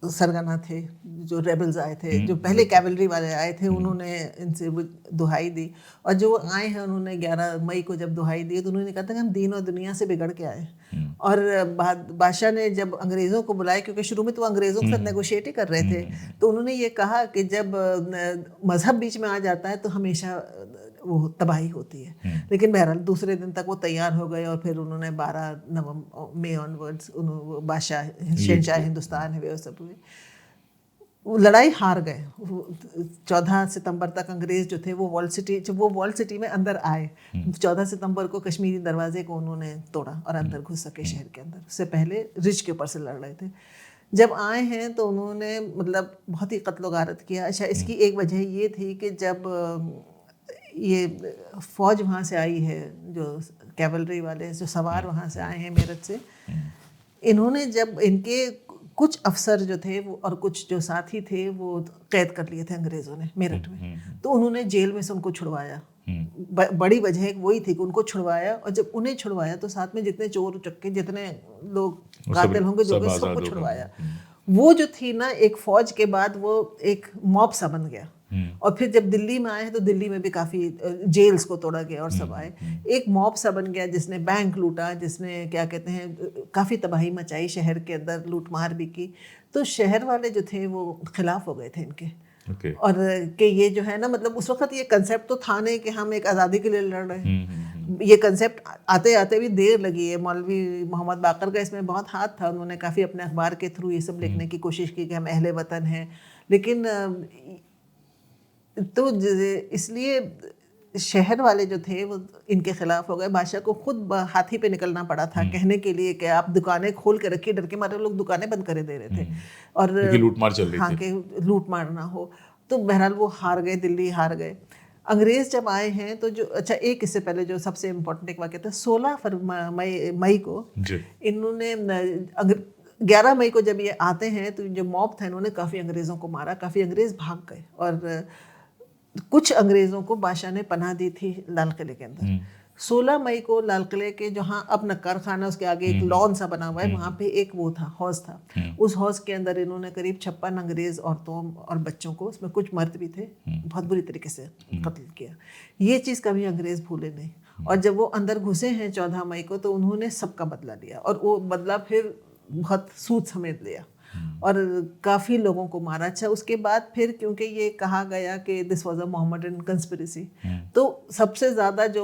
सरगना थे, जो रेबल्स आए थे, जो पहले कैवलरी वाले आए थे, उन्होंने इनसे दुहाई दी। और जो आए हैं उन्होंने 11 मई को जब दुहाई दी तो उन्होंने कहा था कि हम दीन और दुनिया से बिगड़ के आए। और बादशाह ने जब अंग्रेज़ों को बुलाया, क्योंकि शुरू में तो अंग्रेज़ों के साथ नेगोशिएट ही कर रहे थे, तो उन्होंने ये कहा कि जब मज़हब बीच में आ जाता है तो हमेशा वो तबाही होती है। लेकिन बहरहाल दूसरे दिन तक वो तैयार हो गए, और फिर उन्होंने 12 मई ऑनवर्ड्स बादशाह शहंशाह हिंदुस्तान है वे सब हुए। वो लड़ाई हार गए। 14 सितंबर तक अंग्रेज़ जो थे वो वॉल सिटी में अंदर आए। 14 सितंबर को कश्मीरी दरवाजे को उन्होंने तोड़ा और अंदर घुस सके शहर के अंदर। उससे पहले रिज के ऊपर से लड़ रहे थे। जब आए हैं तो उन्होंने मतलब बहुत ही कत्ल गारत किया। अच्छा, इसकी एक वजह ये थी कि जब ये फौज वहाँ से आई है, जो कैवलरी वाले जो सवार वहाँ से आए हैं मेरठ से, इन्होंने जब इनके कुछ अफसर जो थे वो और कुछ जो साथी थे वो कैद कर लिए थे अंग्रेज़ों ने मेरठ में। तो उन्होंने जेल में से उनको छुड़वाया। बड़ी वजह एक वही थी कि उनको छुड़वाया, और जब उन्हें छुड़वाया तो साथ में जितने चोर चक्के जितने लोग कातिल होंगे जो भी सबको छुड़वाया। वो जो थी ना, एक फौज के बाद वो एक मॉब सा बन गया। और फिर जब दिल्ली में आए तो दिल्ली में भी काफ़ी जेल्स को तोड़ा गया और सब आए। एक मॉब सा बन गया जिसने बैंक लूटा, जिसने क्या कहते हैं काफ़ी तबाही मचाई, शहर के अंदर लूटमार भी की। तो शहर वाले जो थे वो खिलाफ हो गए थे इनके। और कि ये जो है ना, मतलब उस वक्त ये कंसेप्ट तो था नहीं कि हम एक आज़ादी के लिए लड़ रहे हैं। ये कंसेप्ट आते आते भी देर लगी है। मौलवी मोहम्मद बाकर का इसमें बहुत हाथ था। उन्होंने काफ़ी अपने अखबार के थ्रू ये सब लिखने की कोशिश की कि हम अहले वतन हैं, लेकिन तो इसलिए शहर वाले जो थे वो इनके खिलाफ हो गए। बादशाह को खुद हाथी पे निकलना पड़ा था कहने के लिए कि आप दुकानें खोल के रखिए। डर के मारे लोग दुकानें बंद करे दे रहे थे और लूटमार चल रही थी। कि लूटमार ना हो। तो बहरहाल वो हार गए, दिल्ली हार गए। अंग्रेज जब आए हैं तो जो अच्छा, एक इससे पहले जो सबसे इम्पोर्टेंट एक वाक़या था, 16 मई को इन्होंने 11 मई को जब ये आते हैं तो जो मॉब था इन्होंने काफ़ी अंग्रेज़ों को मारा। काफ़ी अंग्रेज़ भाग गए और कुछ अंग्रेज़ों को बादशाह ने पनाह दी थी लाल किले के अंदर। 16 मई को लाल किले के जहाँ अब नक्कार खाना, उसके आगे एक लॉन सा बना हुआ है, वहाँ पे एक वो था, हौज था। उस हौज के अंदर इन्होंने करीब 56 अंग्रेज़ औरतों और बच्चों को, उसमें कुछ मर्द भी थे, बहुत बुरी तरीके से कत्ल किया। ये चीज़ कभी अंग्रेज़ भूले नहीं। और जब वो अंदर घुसे हैं 14 मई को तो उन्होंने सबका बदला लिया, और वो बदला फिर बहुत सूद समेत लिया और काफ़ी लोगों को मारा। अच्छा, उसके बाद फिर क्योंकि ये कहा गया कि this was a Mohammedan conspiracy, तो सबसे ज़्यादा जो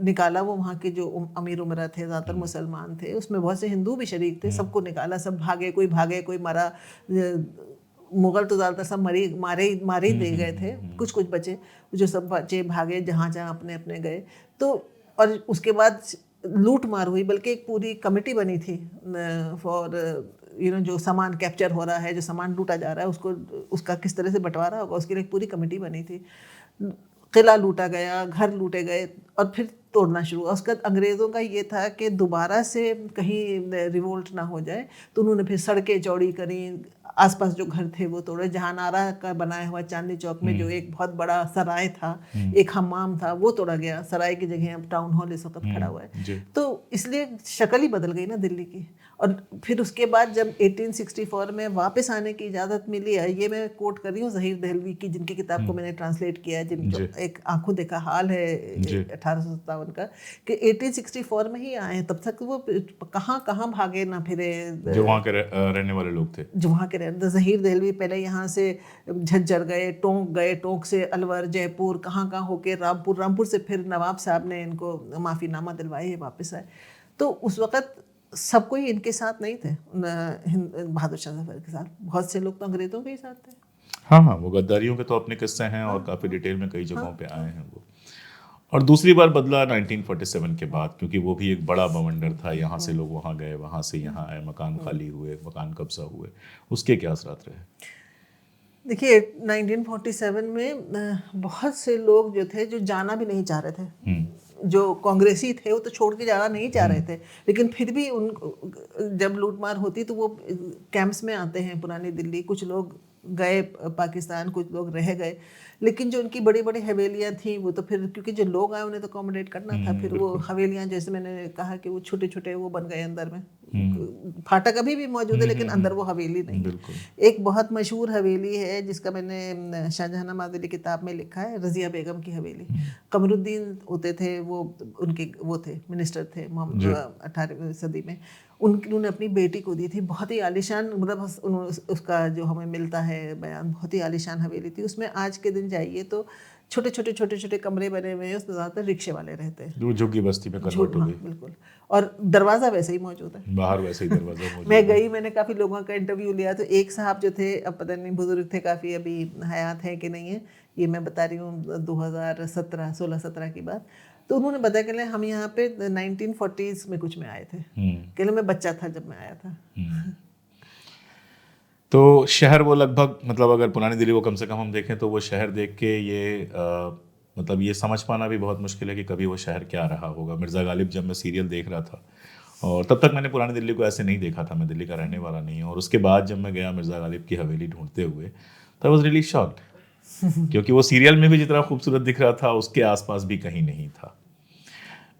निकाला वो वहाँ के जो अमीर उमरा थे, ज़्यादातर मुसलमान थे, उसमें बहुत से हिंदू भी शरीक थे। सबको निकाला, सब भागे, कोई मरा। मुग़ल तो ज़्यादातर सब मारे ही दे गए थे। कुछ बचे, जो सब बचे भागे जहाँ अपने अपने गए। तो और उसके बाद लूट मार हुई, बल्कि एक पूरी कमेटी बनी थी फॉर जो सामान कैप्चर हो रहा है, जो सामान लूटा जा रहा है, उसका किस तरह से बंटवारा होगा, उसके लिए एक पूरी कमेटी बनी थी। किला लूटा गया, घर लूटे गए और फिर तोड़ना शुरू हुआ। उसका अंग्रेज़ों का ये था कि दोबारा से कहीं रिवोल्ट ना हो जाए, तो उन्होंने फिर सड़कें चौड़ी करी, आसपास जो घर थे वो तोड़े। जहानारा का बनाया हुआ चांदनी चौक में जो एक बहुत बड़ा सराय था, एक हम्माम था, वो तोड़ा गया। सराय की जगह अब टाउन हॉल इस वक्त खड़ा हुआ है। तो इसलिए शक्ल ही बदल गई ना दिल्ली की। और फिर उसके बाद जब 1864 में वापस आने की इजाज़त मिली है, ये मैं कोट कर रही हूँ ज़हीर दहलवी की, जिनकी किताब को मैंने ट्रांसलेट किया है, जिनका एक आंखों देखा हाल है 1857 का, कि 1864 में ही आए हैं। तब तक वो कहाँ भागे ना फिरे, जो वहाँ के रहने वाले लोग थे, जो वहाँ के रहने। ज़हीर दहलवी पहले यहाँ से झज्जर गए, टोंक से अलवर, जयपुर, कहाँ होके रामपुर से फिर नवाब साहब ने इनको माफ़ीनामा दिलवाए, वापस आए। तो उस वक़्त सब कोई इनके साथ नहीं थे, बहादुर शाह जफर के साथ। बहुत से लोग तो अंग्रेज़ों के ही साथ थे। हाँ, वो गद्दारियों के तो अपने किस्से हैं और काफ़ी डिटेल में कई जगहों पे आए हैं वो। और दूसरी बार बदला 1947 के बाद, क्योंकि वो भी एक बड़ा बवंडर था। यहाँ से लोग वहाँ गए, वहाँ से यहाँ आए, मकान खाली हुए, मकान कब्जा हुए, उसके क्या असरात रहे? देखिए 1947 में बहुत से लोग जो थे, जो जाना भी नहीं चाह रहे थे, जो कांग्रेसी थे, वो तो छोड़ के जाना नहीं चाह रहे थे, लेकिन फिर भी जब लूटमार होती तो वो कैंप्स में आते हैं पुरानी दिल्ली। कुछ लोग गए पाकिस्तान, कुछ लोग रह गए, लेकिन जो उनकी बड़ी बड़ी हवेलियाँ थी वो तो फिर, क्योंकि जो लोग आए उन्हें तो अकोमोडेट करना था, फिर वो हवेलियाँ, जैसे मैंने कहा कि वो छोटे छोटे वो बन गए अंदर में। फाटक अभी भी मौजूद है, लेकिन अंदर वो हवेली नहीं है। एक बहुत मशहूर हवेली है जिसका मैंने शाहजहां मादली किताब में लिखा है, रज़िया बेगम की हवेली। कमरुद्दीन होते थे वो, उनके वो थे, मिनिस्टर थे 18वीं सदी में। उन्होंने अपनी बेटी को दी थी। बहुत ही आलीशान, मतलब उसका जो हमें मिलता है बयान, बहुत ही आलीशान हवेली थी। उसमें आज के दिन जाइए तो छोटे छोटे कमरे बने हुए हैं, उसमें ज़्यादातर रिक्शे वाले रहते हैं, झुग्गी बस्ती में कन्वर्ट हो गई। बिल्कुल। और दरवाज़ा वैसे ही मौजूद है, बाहर वैसे ही दरवाज़ा मौजूद मैं गई, मैंने काफ़ी लोगों का इंटरव्यू लिया, तो एक साहब जो थे, अब पता नहीं बुजुर्ग थे काफ़ी, अभी हयात हैं कि नहीं है, ये मैं बता रही हूँ 2016-17 की बात। तो उन्होंने बताया कि हम यहाँ पे 1940s में कुछ में आए थे, कि मैं बच्चा था जब मैं आया था। तो शहर वो लगभग, मतलब अगर पुरानी दिल्ली को कम से कम हम देखें तो वो शहर देख के ये मतलब ये समझ पाना भी बहुत मुश्किल है कि कभी वो शहर क्या रहा होगा। मिर्ज़ा गालिब, जब मैं सीरियल देख रहा था और तब तक मैंने पुरानी दिल्ली को ऐसे नहीं देखा था, मैं दिल्ली का रहने वाला नहीं हूँ। और उसके बाद जब मैं गया मिर्ज़ा गालिब की हवेली ढूंढते हुए, तो आई वॉज रियली शॉक्ड, क्योंकि वो सीरियल में भी जितना खूबसूरत दिख रहा था उसके आसपास भी कहीं नहीं था।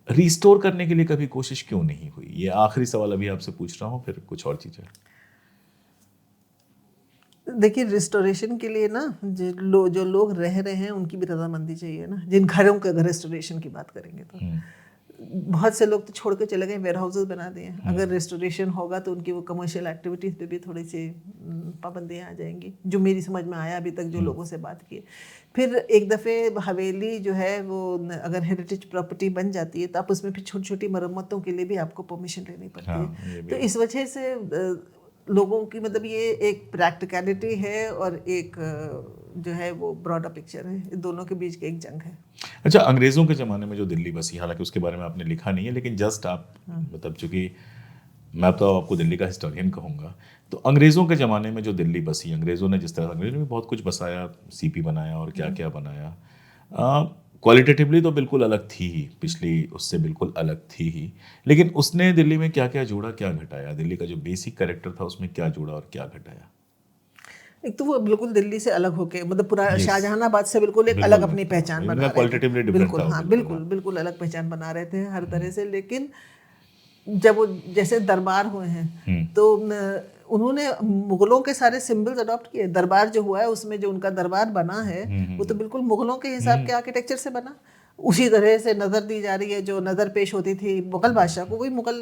रिस्टोर करने के लिए कभी कोशिश क्यों नहीं हुई? ये आखिरी सवाल अभी आपसे पूछ रहा हूँ, फिर कुछ और चीज़ें। देखिए, रिस्टोरेशन के लिए ना जो लोग रह रहे हैं उनकी भी रजामंदी चाहिए ना। जिन घरों के अगर रिस्टोरेशन की बात करेंगे तो बहुत से लोग तो छोड़ के चले गए, वेयर हाउसेज बना दिए। अगर रिस्टोरेशन होगा तो उनकी वो कमर्शियल एक्टिविटीज़ पे भी थोड़ी सी पाबंदियाँ आ जाएंगी, जो मेरी समझ में आया अभी तक जो लोगों से बात की। फिर एक दफ़े हवेली जो है वो अगर हेरिटेज प्रॉपर्टी बन जाती है तो आप उसमें फिर छोटी छोटी मरम्मतों के लिए भी आपको परमिशन लेनी पड़ती है। तो इस वजह से लोगों की मतलब ये एक प्रैक्टिकलिटी है और एक जो है वो ब्रॉडर पिक्चर है, दोनों के बीच की एक जंग है। अच्छा, अंग्रेज़ों के ज़माने में जो दिल्ली बसी, हालांकि उसके बारे में आपने लिखा नहीं है, लेकिन जस्ट आप मतलब चूंकि मैं तो आपको दिल्ली का हिस्टोरियन कहूँगा, तो अंग्रेज़ों के ज़माने में जो दिल्ली बसी, अंग्रेज़ों ने जिस तरह, अंग्रेज़ों ने बहुत कुछ बसाया, सीपी बनाया और क्या क्या बनाया, क्वालिटेटिवली तो बिल्कुल अलग थी ही, पिछली उससे बिल्कुल अलग थी ही, लेकिन उसने दिल्ली में क्या क्या जोड़ा, क्या घटाया? दिल्ली का जो बेसिक कैरेक्टर था उसमें क्या जोड़ा और क्या घटाया? एक तो वो बिल्कुल दिल्ली से अलग होके, मतलब पूरा शाहजहानाबाद से बिल्कुल एक अलग अपनी पहचान बना रहे थे। बिल्कुल, हाँ, बिल्कुल अलग पहचान बना रहे थे हर तरह से। लेकिन जब वो जैसे दरबार हुए हैं तो उन्होंने मुगलों के सारे सिंबल्स अडॉप्ट किए। दरबार जो हुआ है उसमें जो उनका दरबार बना है वो तो बिल्कुल मुगलों के हिसाब के आर्किटेक्चर से बना। उसी तरह से नज़र दी जा रही है, जो नज़र पेश होती थी मुगल बादशाह को, वही मुगल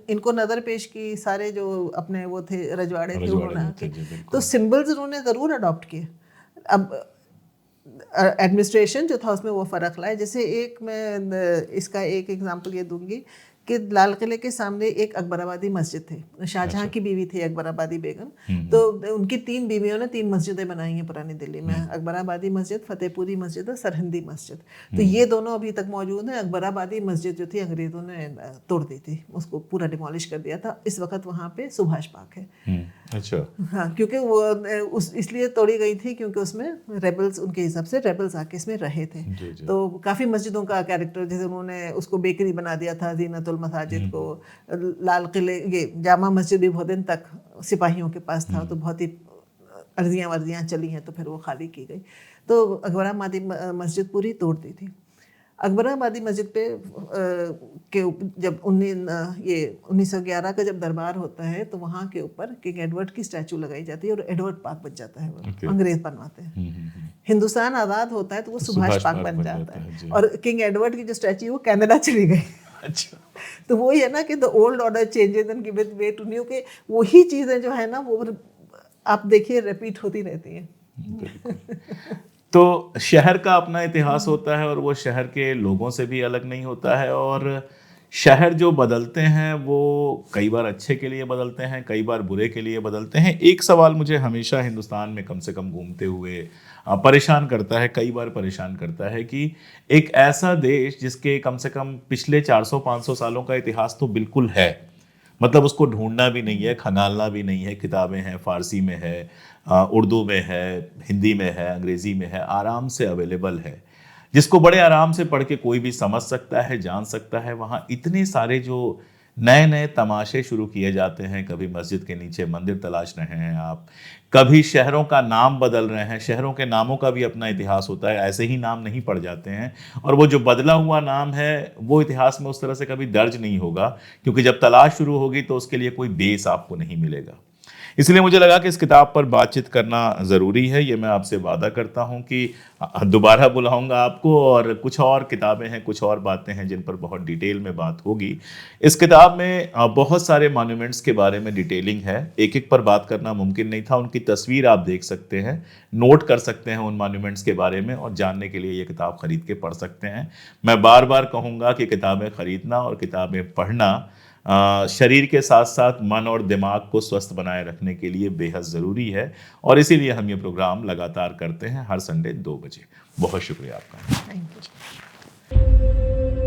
इनको नज़र पेश की। सारे जो अपने वो थे रजवाड़े थे उन्होंने आके, तो सिंबल्स उन्होंने ज़रूर अडॉप्ट किए। अब एडमिनिस्ट्रेशन जो था उसमें वो फ़र्क लाए। जैसे एक मैं इसका एक एग्जांपल ये दूंगी कि लाल किले के सामने एक अकबराबादी मस्जिद थी। शाहजहां की बीवी थी अकबराबादी बेगम, तो उनकी 3 बीवियों ने 3 मस्जिदें बनाई हैं पुरानी दिल्ली में, अकबराबादी मस्जिद, फतेहपुरी मस्जिद और सरहिंदी मस्जिद। तो ये दोनों अभी तक मौजूद हैं। अकबराबादी मस्जिद जो थी अंग्रेज़ों ने तोड़ दी थी, उसको पूरा डिमोलिश कर दिया था। इस वक्त वहाँ पे सुभाष पार्क है। अच्छा, हाँ, क्योंकि वो इसलिए तोड़ी गई थी क्योंकि उसमें रेबल्स, उनके हिसाब से रेबल्स आके इसमें रहे थे। तो काफ़ी मस्जिदों का कैरेक्टर, जैसे उन्होंने उसको बेकरी बना दिया था, जीनतुल मसाजिद को। लाल किले, ये जामा मस्जिद भी बहुत दिन तक सिपाहियों के पास था, तो बहुत ही अर्जियाँ चली हैं, तो फिर वो खाली की गई। तो अकबराबादी मस्जिद पूरी तोड़ दी थी। अकबराबादी मस्जिद पे जब 1911 का जब दरबार होता है तो वहाँ के ऊपर किंग एडवर्ड की स्टैचू लगाई जाती है और एडवर्ड पार्क बन जाता है। वो अंग्रेज बनवाते हैं। हिंदुस्तान आज़ाद होता है तो वो सुभाष पार्क बन जाता है। और किंग एडवर्ड की जो स्टैचू है वो कनाडा चली गई। अच्छा, तो वही है ना कि the old order changes and give way to new, के वही चीज़ें जो है ना वो आप देखिए रिपीट होती रहती हैं। तो शहर का अपना इतिहास होता है और वो शहर के लोगों से भी अलग नहीं होता है। और शहर जो बदलते हैं वो कई बार अच्छे के लिए बदलते हैं, कई बार बुरे के लिए बदलते हैं। एक सवाल मुझे हमेशा हिंदुस्तान में कम से कम घूमते हुए परेशान करता है, कई बार परेशान करता है, कि एक ऐसा देश जिसके कम से कम पिछले 400-500 सालों का इतिहास तो बिल्कुल है, मतलब उसको ढूंढना भी नहीं है, खंगालना भी नहीं है, किताबें हैं, फारसी में है, उर्दू में है, हिंदी में है, अंग्रेज़ी में है, आराम से अवेलेबल है, जिसको बड़े आराम से पढ़ के कोई भी समझ सकता है, जान सकता है। वहाँ इतने सारे जो नए नए तमाशे शुरू किए जाते हैं, कभी मस्जिद के नीचे मंदिर तलाश रहे हैं आप, कभी शहरों का नाम बदल रहे हैं। शहरों के नामों का भी अपना इतिहास होता है, ऐसे ही नाम नहीं पड़ जाते हैं। और वो जो बदला हुआ नाम है वो इतिहास में उस तरह से कभी दर्ज नहीं होगा, क्योंकि जब तलाश शुरू होगी तो उसके लिए कोई बेस आपको नहीं मिलेगा। इसलिए मुझे लगा कि इस किताब पर बातचीत करना ज़रूरी है। ये मैं आपसे वादा करता हूँ कि दोबारा बुलाऊंगा आपको, और कुछ और किताबें हैं, कुछ और बातें हैं जिन पर बहुत डिटेल में बात होगी। इस किताब में बहुत सारे मॉन्यूमेंट्स के बारे में डिटेलिंग है, एक एक पर बात करना मुमकिन नहीं था। उनकी तस्वीर आप देख सकते हैं, नोट कर सकते हैं उन मॉन्यूमेंट्स के बारे में, और जानने के लिए ये किताब खरीद के पढ़ सकते हैं। मैं बार बार कहूँगा कि किताबें खरीदना और किताबें पढ़ना शरीर के साथ साथ मन और दिमाग को स्वस्थ बनाए रखने के लिए बेहद ज़रूरी है। और इसीलिए हम ये प्रोग्राम लगातार करते हैं हर संडे 2 बजे। बहुत शुक्रिया आपका। Thank you.